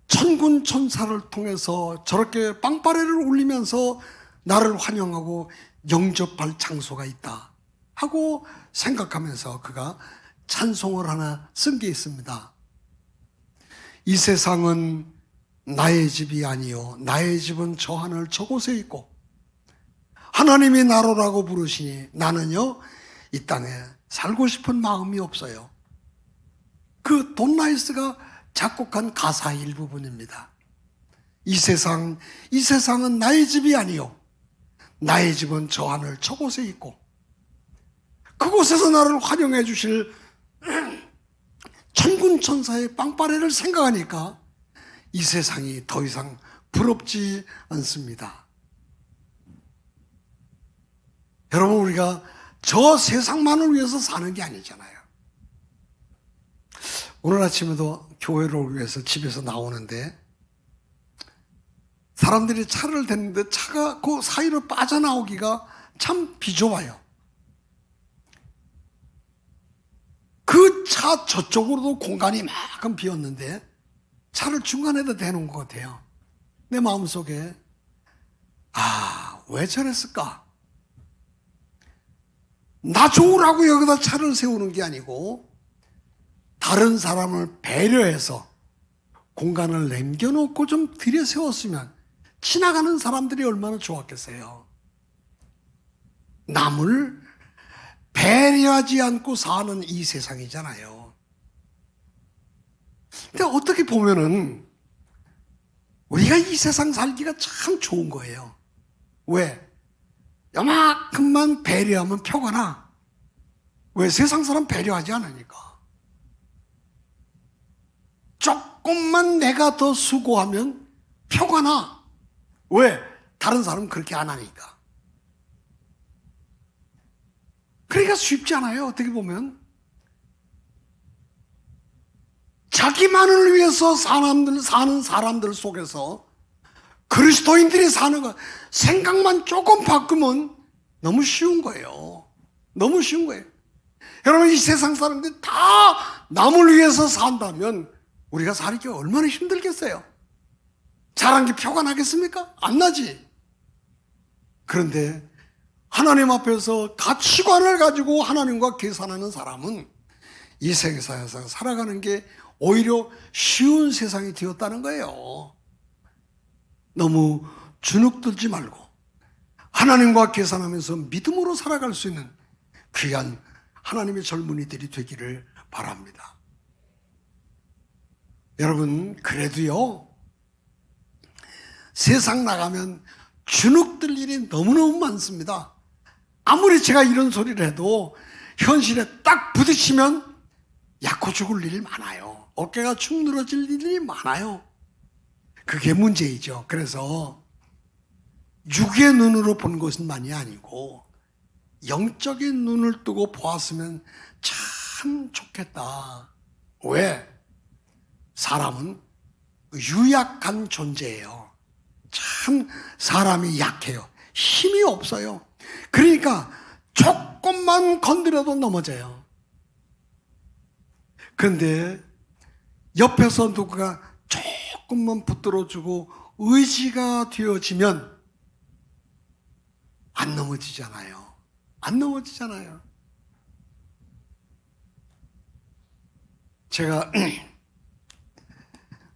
C: 천군천사를 통해서 저렇게 빵빠레를 울리면서 나를 환영하고 영접할 장소가 있다 하고 생각하면서 그가 찬송을 하나 쓴 게 있습니다. 이 세상은 나의 집이 아니요 나의 집은 저 하늘 저곳에 있고 하나님이 나로라고 부르시니 나는요 이 땅에 살고 싶은 마음이 없어요. 그 돈나이스가 작곡한 가사 일부분입니다. 이 세상은 나의 집이 아니요 나의 집은 저 하늘 저곳에 있고 그곳에서 나를 환영해 주실 천군 천사의 빵빠레를 생각하니까 이 세상이 더 이상 부럽지 않습니다. 여러분, 우리가 저 세상만을 위해서 사는 게 아니잖아요. 오늘 아침에도 교회를 오기 위해서 집에서 나오는데 사람들이 차를 댔는데 차가 그 사이로 빠져나오기가 참 비좁아요. 그 차 저쪽으로도 공간이 이만큼 비었는데 차를 중간에다 대놓은 것 같아요. 내 마음속에 왜 저랬을까? 나 좋으라고 여기다 차를 세우는 게 아니고 다른 사람을 배려해서 공간을 남겨놓고 좀 들여세웠으면 지나가는 사람들이 얼마나 좋았겠어요. 남을 배려하지 않고 사는 이 세상이잖아요. 근데 어떻게 보면은 우리가 이 세상 살기가 참 좋은 거예요. 왜? 요만큼만 배려하면 표가 나. 왜? 세상 사람 배려하지 않으니까. 조금만 내가 더 수고하면 표가 나. 왜? 다른 사람은 그렇게 안 하니까. 그러니까 쉽지 않아요, 어떻게 보면. 자기만을 위해서 사는 사람들 속에서 그리스도인들이 사는 거 생각만 조금 바꾸면 너무 쉬운 거예요. 너무 쉬운 거예요. 여러분, 이 세상 사람들이 다 남을 위해서 산다면 우리가 살기가 얼마나 힘들겠어요. 잘한 게 표가 나겠습니까? 안 나지. 그런데 하나님 앞에서 가치관을 가지고 하나님과 계산하는 사람은 이 세상에서 살아가는 게 오히려 쉬운 세상이 되었다는 거예요. 너무 주눅들지 말고 하나님과 계산하면서 믿음으로 살아갈 수 있는 귀한 하나님의 젊은이들이 되기를 바랍니다. 여러분, 그래도요, 세상 나가면 주눅들 일이 너무너무 많습니다. 아무리 제가 이런 소리를 해도 현실에 딱 부딪히면 약고 죽을 일이 많아요. 어깨가 축 늘어질 일이 많아요. 그게 문제이죠. 그래서 육의 눈으로 본 것만이 아니고 영적인 눈을 뜨고 보았으면 참 좋겠다. 왜? 사람은 유약한 존재예요. 참 사람이 약해요. 힘이 없어요. 그러니까 조금만 건드려도 넘어져요. 그런데 옆에서 누가 조금만 붙들어주고 의지가 되어지면 안 넘어지잖아요. 안 넘어지잖아요. 제가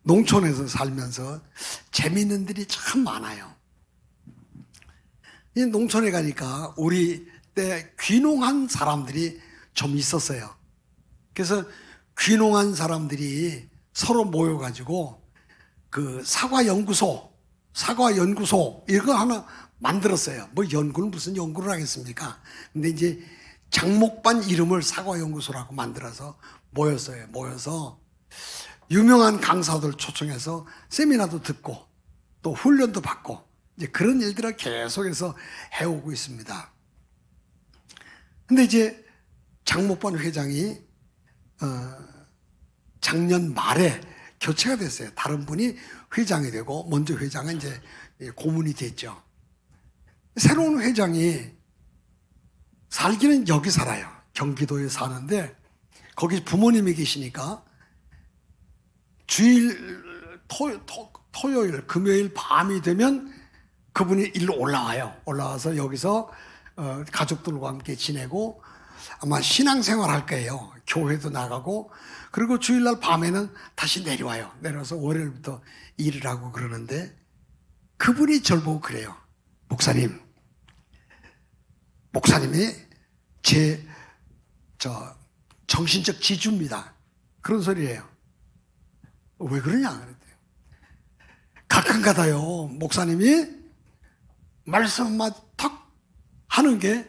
C: 농촌에서 살면서 재미있는 일이 참 많아요. 이 농촌에 가니까 우리 때 귀농한 사람들이 좀 있었어요. 그래서 귀농한 사람들이 서로 모여가지고 그 사과연구소 이거 하나 만들었어요. 뭐 연구는 무슨 연구를 하겠습니까? 근데 이제 장목반 이름을 사과연구소라고 만들어서 모였어요. 모여서 유명한 강사들 초청해서 세미나도 듣고 또 훈련도 받고 이제 그런 일들을 계속해서 해오고 있습니다. 근데 이제 장목반 회장이 작년 말에 교체가 됐어요. 다른 분이 회장이 되고 먼저 회장은 이제 고문이 됐죠. 새로운 회장이 살기는 여기 살아요. 경기도에 사는데 거기 부모님이 계시니까 주일 토요일 금요일 밤이 되면 그분이 일로 올라와요. 올라와서 여기서 가족들과 함께 지내고 아마 신앙생활 할 거예요. 교회도 나가고 그리고 주일날 밤에는 다시 내려와요. 내려와서 월요일부터 일을 하고 그러는데 그분이 절 보고 그래요. 목사님이 제 정신적 지주입니다. 그런 소리예요. 왜 그러냐 그랬대요. 가끔가다요 목사님이 말씀 한마디 턱 하는 게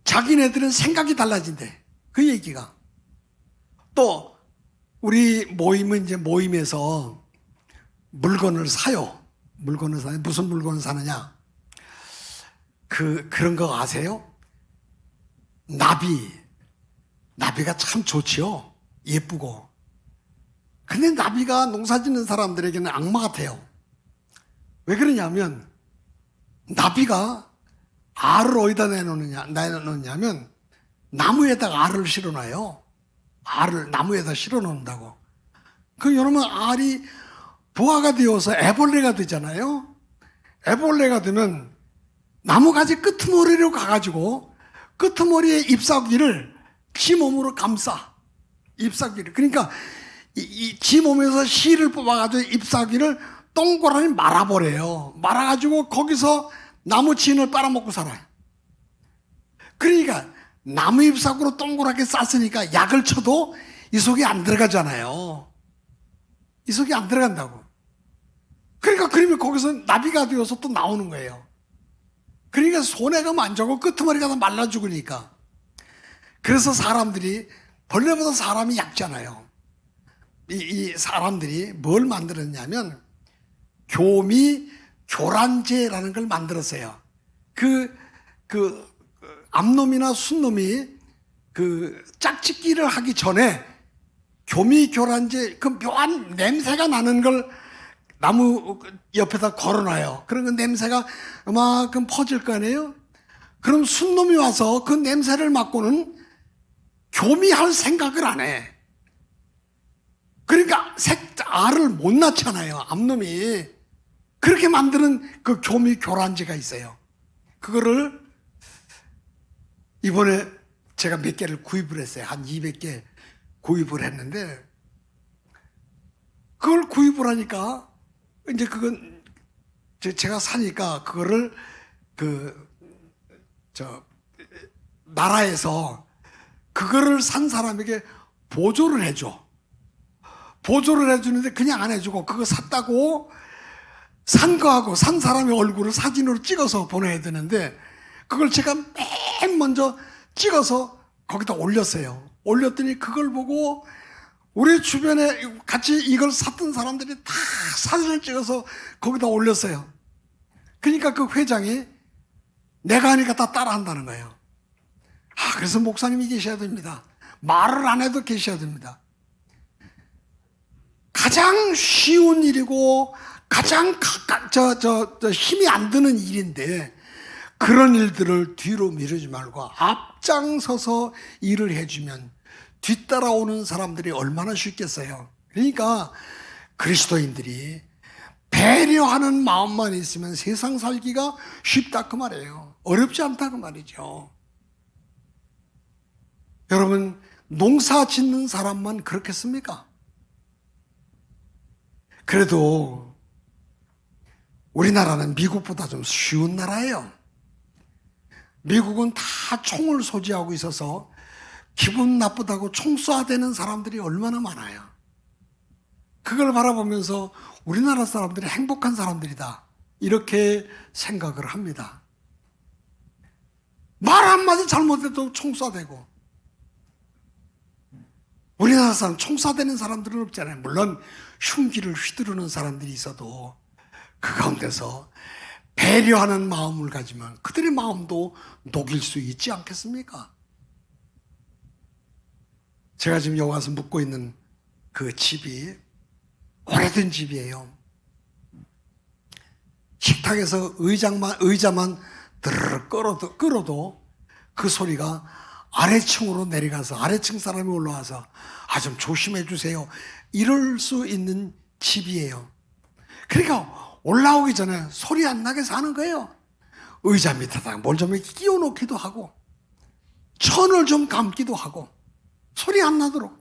C: 자기네들은 생각이 달라진대. 그 얘기가. 또 우리 모임은 이제 모임에서 물건을 사요. 물건을 사요. 무슨 물건을 사느냐? 그런 거 아세요? 나비가 참 좋지요. 예쁘고. 근데 나비가 농사 짓는 사람들에게는 악마 같아요. 왜 그러냐면 나비가 알을 어디다 내놓느냐면 나무에다가 알을 실어놔요. 알을 나무에다 실어놓는다고. 그 여러분 알이 부화가 되어서 애벌레가 되잖아요. 애벌레가 되면 나무가지 끄트머리로 가가지고 끄트머리의 잎사귀를 지 몸으로 감싸. 잎사귀를. 그러니까 지 몸에서 실을 뽑아가지고 잎사귀를 동그랗게 말아버려요. 말아가지고 거기서 나무 진을 빨아먹고 살아요. 그러니까 나무 잎사귀로 동그랗게 쌌으니까 약을 쳐도 이 속에 안 들어가잖아요. 이 속에 안 들어간다고. 그러니까 그러면 거기서 나비가 되어서 또 나오는 거예요. 그러니까 손해가 만져고 끄트머리가 다 말라 죽으니까. 그래서 사람들이 벌레보다 사람이 약잖아요. 이 사람들이 뭘 만들었냐면 교란제라는 걸 만들었어요. 암놈이나 순놈이 짝짓기를 하기 전에 교란제, 그 묘한 냄새가 나는 걸 나무 옆에다 걸어놔요. 그런 그 냄새가 그만큼 퍼질 거 아니에요? 그럼 순놈이 와서 그 냄새를 맡고는 교미할 생각을 안 해. 그러니까 알을 못 낳잖아요, 암놈이. 그렇게 만드는 그 교란제가 있어요. 그거를 이번에 제가 몇 개를 구입을 했어요. 한 200개 구입을 했는데, 그걸 구입을 하니까, 이제 그건, 제가 사니까, 그거를, 나라에서, 그거를 산 사람에게 보조를 해줘. 보조를 해주는데 그냥 안 해주고, 그거 샀다고, 산 거하고 산 사람의 얼굴을 사진으로 찍어서 보내야 되는데, 그걸 제가 맨 먼저 찍어서 거기다 올렸어요. 올렸더니 그걸 보고 우리 주변에 같이 이걸 샀던 사람들이 다 사진을 찍어서 거기다 올렸어요. 그러니까 그 회장이 내가 하니까 다 따라한다는 거예요. 그래서 목사님이 계셔야 됩니다. 말을 안 해도 계셔야 됩니다. 가장 쉬운 일이고 가장 힘이 안 드는 일인데 그런 일들을 뒤로 미루지 말고 앞장서서 일을 해주면 뒤따라오는 사람들이 얼마나 쉽겠어요. 그러니까 그리스도인들이 배려하는 마음만 있으면 세상 살기가 쉽다 그 말이에요. 어렵지 않다 그 말이죠. 여러분, 농사 짓는 사람만 그렇겠습니까? 그래도 우리나라는 미국보다 좀 쉬운 나라예요. 미국은 다 총을 소지하고 있어서 기분 나쁘다고 총 쏴대는 사람들이 얼마나 많아요. 그걸 바라보면서 우리나라 사람들이 행복한 사람들이다, 이렇게 생각을 합니다. 말 한마디 잘못해도 총 쏴대고. 우리나라 사람 총 쏴대는 사람들은 없잖아요. 물론 흉기를 휘두르는 사람들이 있어도 그 가운데서 배려하는 마음을 가지면 그들의 마음도 녹일 수 있지 않겠습니까? 제가 지금 여기 와서 묵고 있는 그 집이 오래된 집이에요. 식탁에서 의자만 드르르 끌어도 그 소리가 아래층으로 내려가서 아래층 사람이 올라와서 좀 조심해 주세요, 이럴 수 있는 집이에요. 그러니까 올라오기 전에 소리 안 나게 사는 거예요. 의자 밑에다가 뭘 좀 끼워 놓기도 하고 천을 좀 감기도 하고 소리 안 나도록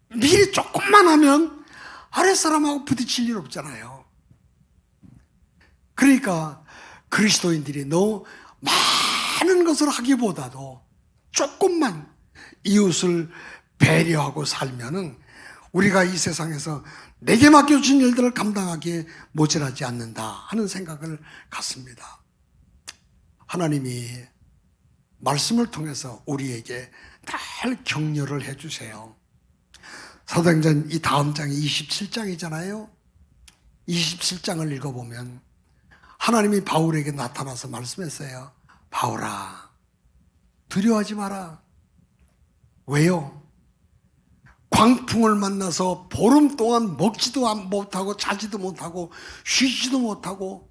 C: 미리 조금만 하면 아랫사람하고 부딪힐 일 없잖아요. 그러니까 그리스도인들이 너무 많은 것을 하기보다도 조금만 이웃을 배려하고 살면은 우리가 이 세상에서 내게 맡겨준 일들을 감당하기에 모자라지 않는다 하는 생각을 갖습니다. 하나님이 말씀을 통해서 우리에게 늘 격려를 해주세요. 사도행전 이 다음 장이 27장이잖아요. 27장을 읽어보면 하나님이 바울에게 나타나서 말씀했어요. 바울아, 두려워하지 마라. 왜요? 광풍을 만나서 보름 동안 먹지도 못하고 자지도 못하고 쉬지도 못하고,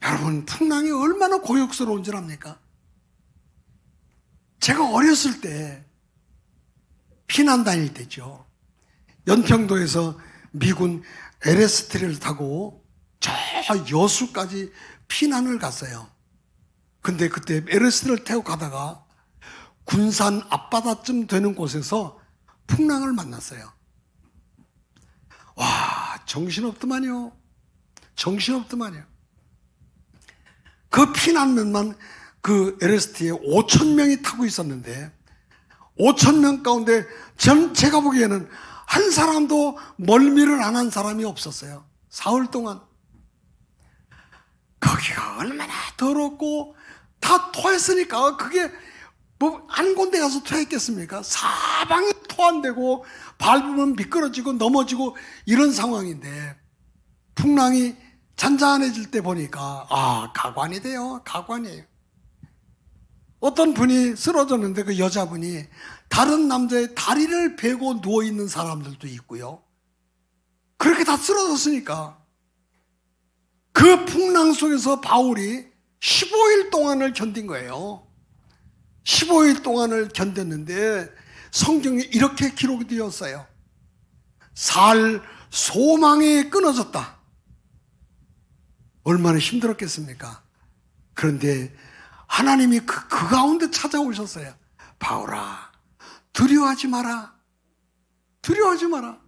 C: 여러분 풍랑이 얼마나 고역스러운 줄 압니까? 제가 어렸을 때 피난 다닐 때죠. 연평도에서 미군 LS3를 타고 저 여수까지 피난을 갔어요. 근데 그때 LS3를 타고 가다가 군산 앞바다쯤 되는 곳에서 풍랑을 만났어요. 와, 정신없더만요. 정신없더만요. 그 피난민만 그 LST에 5,000명이 타고 있었는데 5,000명 가운데 제가 보기에는 한 사람도 멀미를 안 한 사람이 없었어요. 사흘 동안. 거기가 얼마나 더럽고 다 토했으니까 그게 뭐 한 군데 가서 토했겠습니까? 사방이 토한되고 밟으면 미끄러지고 넘어지고 이런 상황인데, 풍랑이 잔잔해질 때 보니까 가관이 돼요. 가관이에요. 어떤 분이 쓰러졌는데 그 여자분이 다른 남자의 다리를 베고 누워있는 사람들도 있고요. 그렇게 다 쓰러졌으니까 그 풍랑 속에서 바울이 15일 동안을 견딘 거예요. 15일 동안을 견뎠는데 성경에 이렇게 기록이 되었어요. 살 소망이 끊어졌다. 얼마나 힘들었겠습니까? 그런데 하나님이 그 가운데 찾아오셨어요. 바울아, 두려워하지 마라. 두려워하지 마라.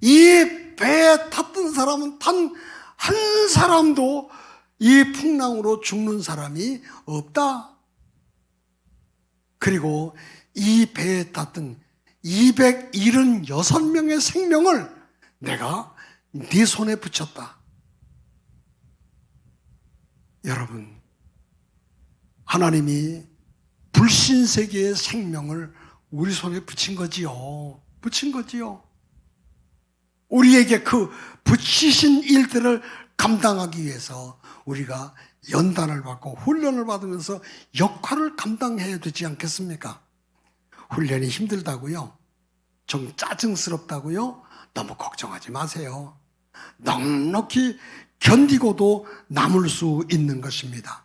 C: 이 배에 탔던 사람은 단 한 사람도 이 풍랑으로 죽는 사람이 없다. 그리고 이 배에 탔던 276명의 생명을 내가 네 손에 붙였다. 여러분, 하나님이 불신세계의 생명을 우리 손에 붙인 거지요. 붙인 거지요. 우리에게 그 붙이신 일들을 감당하기 위해서 우리가 연단을 받고 훈련을 받으면서 역할을 감당해야 되지 않겠습니까? 훈련이 힘들다고요? 좀 짜증스럽다고요? 너무 걱정하지 마세요. 넉넉히 견디고도 남을 수 있는 것입니다.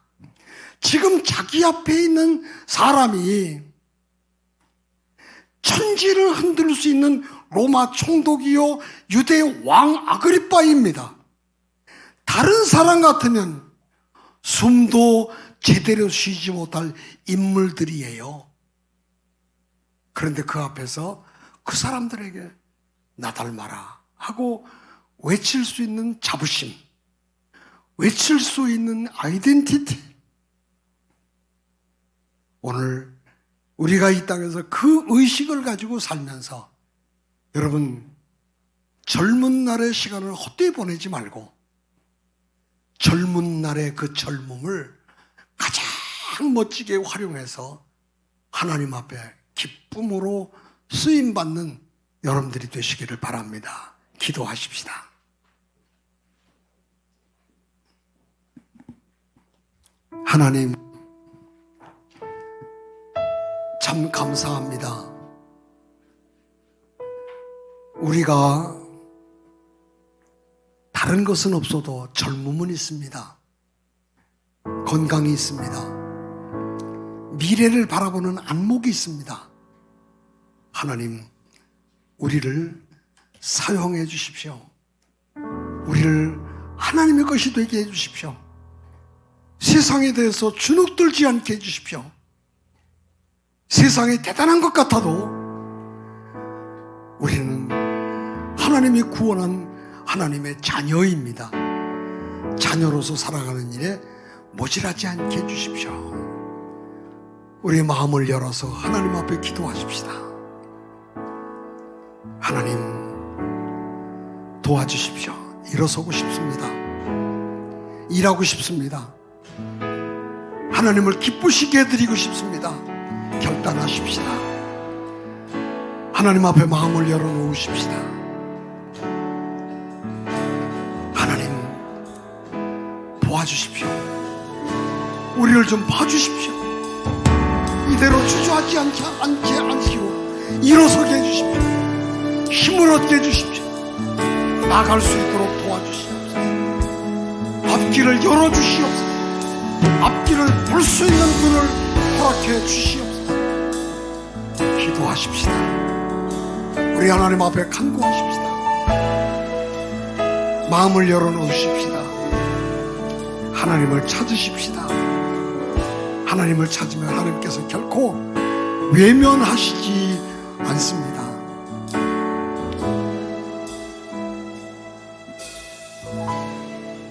C: 지금 자기 앞에 있는 사람이 천지를 흔들 수 있는 로마 총독이요 유대 왕 아그리빠입니다. 다른 사람 같으면 숨도 제대로 쉬지 못할 인물들이에요. 그런데 그 앞에서 그 사람들에게 나 닮아라 하고 외칠 수 있는 자부심, 외칠 수 있는 아이덴티티. 오늘 우리가 이 땅에서 그 의식을 가지고 살면서 여러분, 젊은 날의 시간을 헛되이 보내지 말고 젊은 날의 그 젊음을 가장 멋지게 활용해서 하나님 앞에 기쁨으로 쓰임받는 여러분들이 되시기를 바랍니다. 기도하십시다. 하나님, 참 감사합니다. 우리가 다른 것은 없어도 젊음은 있습니다. 건강이 있습니다. 미래를 바라보는 안목이 있습니다. 하나님, 우리를 사용해 주십시오. 우리를 하나님의 것이 되게 해 주십시오. 세상에 대해서 주눅들지 않게 해 주십시오. 세상이 대단한 것 같아도 우리는 하나님이 구원한 하나님의 자녀입니다. 자녀로서 살아가는 일에 모질하지 않게 해주십시오. 우리의 마음을 열어서 하나님 앞에 기도하십시다. 하나님 도와주십시오. 일어서고 싶습니다. 일하고 싶습니다. 하나님을 기쁘시게 해드리고 싶습니다. 결단하십시다. 하나님 앞에 마음을 열어놓으십시다. 하나님 도와주십시오. 우리를 좀 봐주십시오. 이대로 주저하지 않기로 일어서게 해주십시오. 힘을 얻게 해주십시오. 나갈 수 있도록 도와주시옵소서. 앞길을 열어주시옵소서. 앞길을 볼 수 있는 눈을 허락해 주시옵소서. 기도하십시다. 우리 하나님 앞에 간구하십시다. 마음을 열어놓으십시다. 하나님을 찾으십시다. 하나님을 찾으면 하나님께서 결코 외면하시지 않습니다.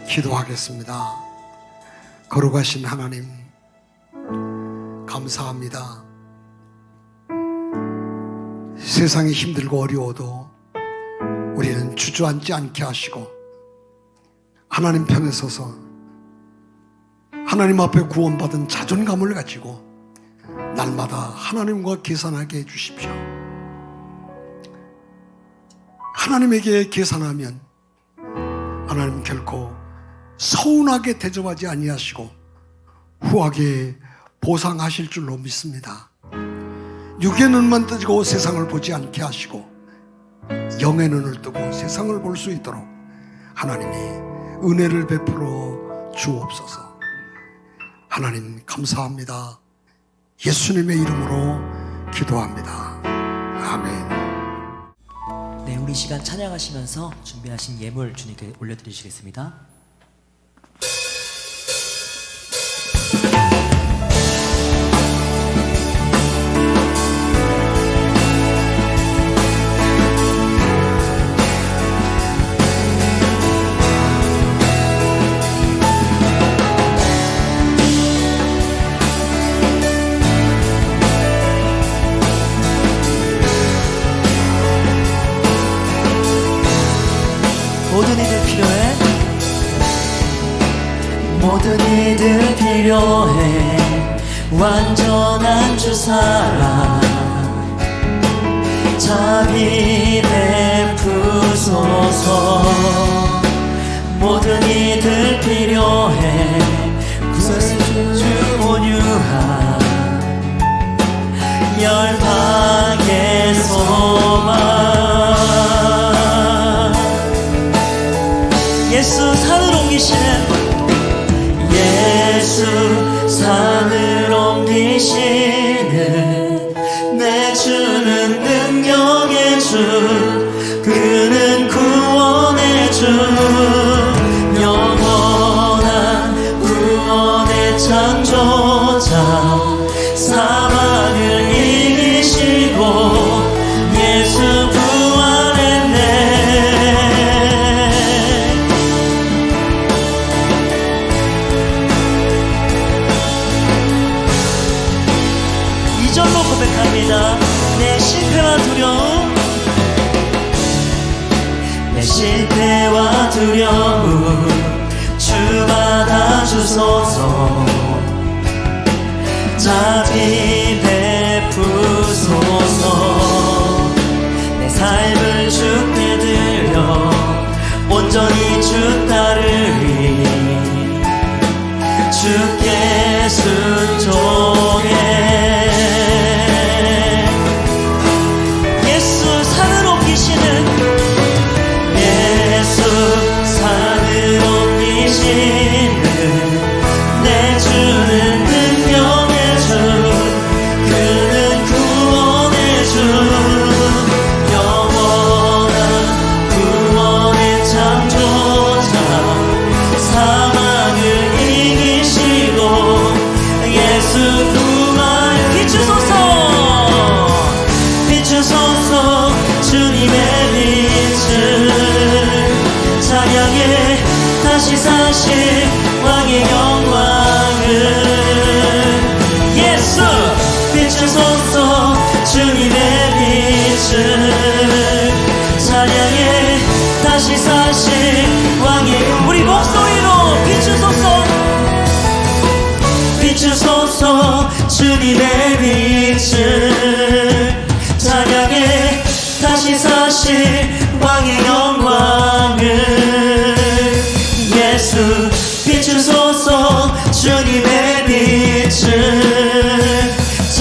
C: 기도하겠습니다. 거룩하신 하나님, 감사합니다. 세상이 힘들고 어려워도 우리는 주저앉지 않게 하시고 하나님 편에 서서 하나님 앞에 구원받은 자존감을 가지고 날마다 하나님과 계산하게 해주십시오. 하나님에게 계산하면 하나님 결코 서운하게 대접하지 아니하시고 후하게 보상하실 줄로 믿습니다. 육의 눈만 뜨고 세상을 보지 않게 하시고 영의 눈을 뜨고 세상을 볼 수 있도록 하나님이 은혜를 베풀어 주옵소서. 하나님 감사합니다. 예수님의 이름으로 기도합니다. 아멘.
A: 네, 우리 시간 찬양하시면서 준비하신 예물 주님께 올려드리시겠습니다. 모든 이들 필요해. 모든 이들 필요해. 완전한 주 사랑 자비 베푸소서. 모든 이들 필요해. 구세주 온유한 열방의 소망. 예수 산을 옮기시는 예수 산을 옮기시는 내 주는 능력의 주 그는 구원의 주 영원한 구원의 창조자 사망을 이기시고 예수 부활했네. 이절로 고백합니다. 내 실패와 두려움, 내 실패와 두려움 주 받아주소서. 자비 베푸소서. 내 삶을 주께 드려 온전히 주 따르리. 주께 순종해. 예수 산을 옮기시는 예수 산을 옮기시는 내 주는 능력의 주 그는 구원의 주 영원한 구원의 창조자 사망을 이기시고 예수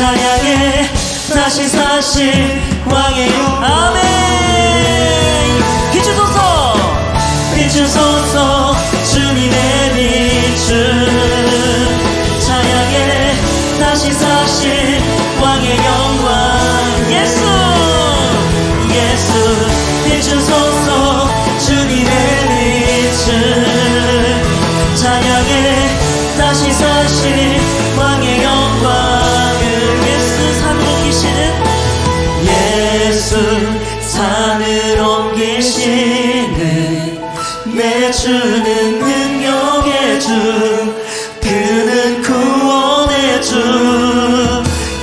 A: 찬양해 다시 사실 왕의 아멘. 비추소서 비추소서 주님의 빛을 찬양해 다시 사실 왕의 영광 예수 예수 비추소서 주님의 빛을 찬양해 다시 사실 왕의 영광을 예수 산으로 계시는 예수 산으로 계시는 내 주는 능력의 주 그는 구원의 주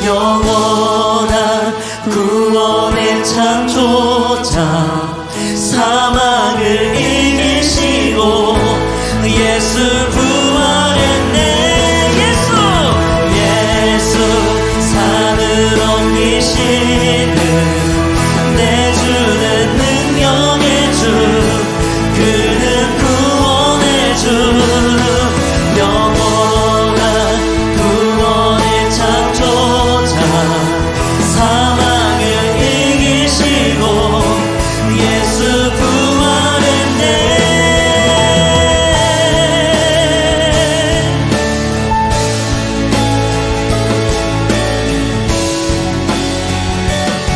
A: 영원한 구원의 창조자 사망을 이기시고 예수 부활했네 예수 예수 산으로 계시는 내 주는 능력의 주 그는 구원의 주 영원한 구원의 창조자 사망을 이기시고 예수 부활했네.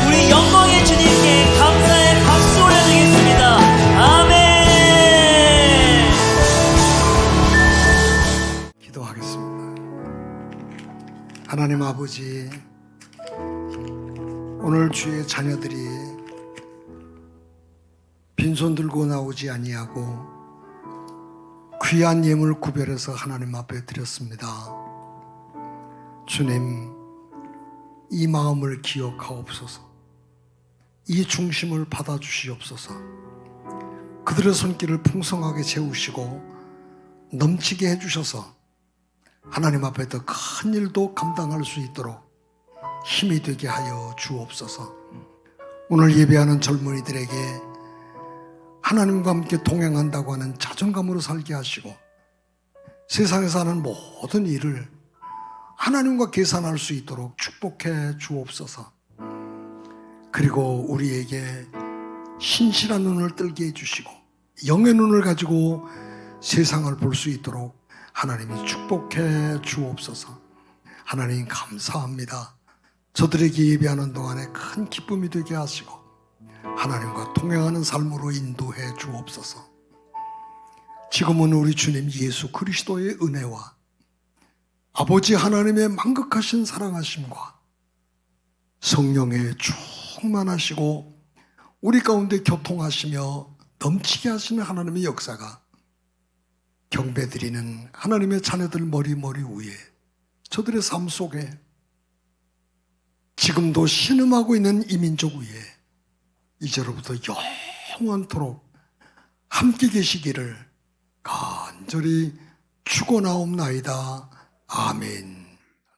A: 우리 영광의 주님께 감사의 박수 올려드리겠습니다. 아멘.
C: 기도하겠습니다. 하나님 아버지, 오늘 주의 자녀들이 빈손 들고 나오지 아니하고 귀한 예물 구별해서 하나님 앞에 드렸습니다. 주님, 이 마음을 기억하옵소서. 이 중심을 받아주시옵소서. 그들의 손길을 풍성하게 채우시고 넘치게 해주셔서 하나님 앞에 더 큰 일도 감당할 수 있도록 힘이 되게 하여 주옵소서. 오늘 예배하는 젊은이들에게 하나님과 함께 동행한다고 하는 자존감으로 살게 하시고 세상에서 하는 모든 일을 하나님과 계산할 수 있도록 축복해 주옵소서. 그리고 우리에게 신실한 눈을 뜨게 해주시고 영의 눈을 가지고 세상을 볼 수 있도록 하나님이 축복해 주옵소서. 하나님 감사합니다. 저들에게 예배하는 동안에 큰 기쁨이 되게 하시고 하나님과 동행하는 삶으로 인도해 주옵소서. 지금은 우리 주님 예수 그리스도의 은혜와 아버지 하나님의 만극하신 사랑하심과 성령의 충만하시고 우리 가운데 교통하시며 넘치게 하시는 하나님의 역사가 경배드리는 하나님의 자녀들 머리 위에 저들의 삶 속에 지금도 신음하고 있는 이 민족 위에 이제로부터 영원토록 함께 계시기를 간절히 축원하옵나이다. 아멘.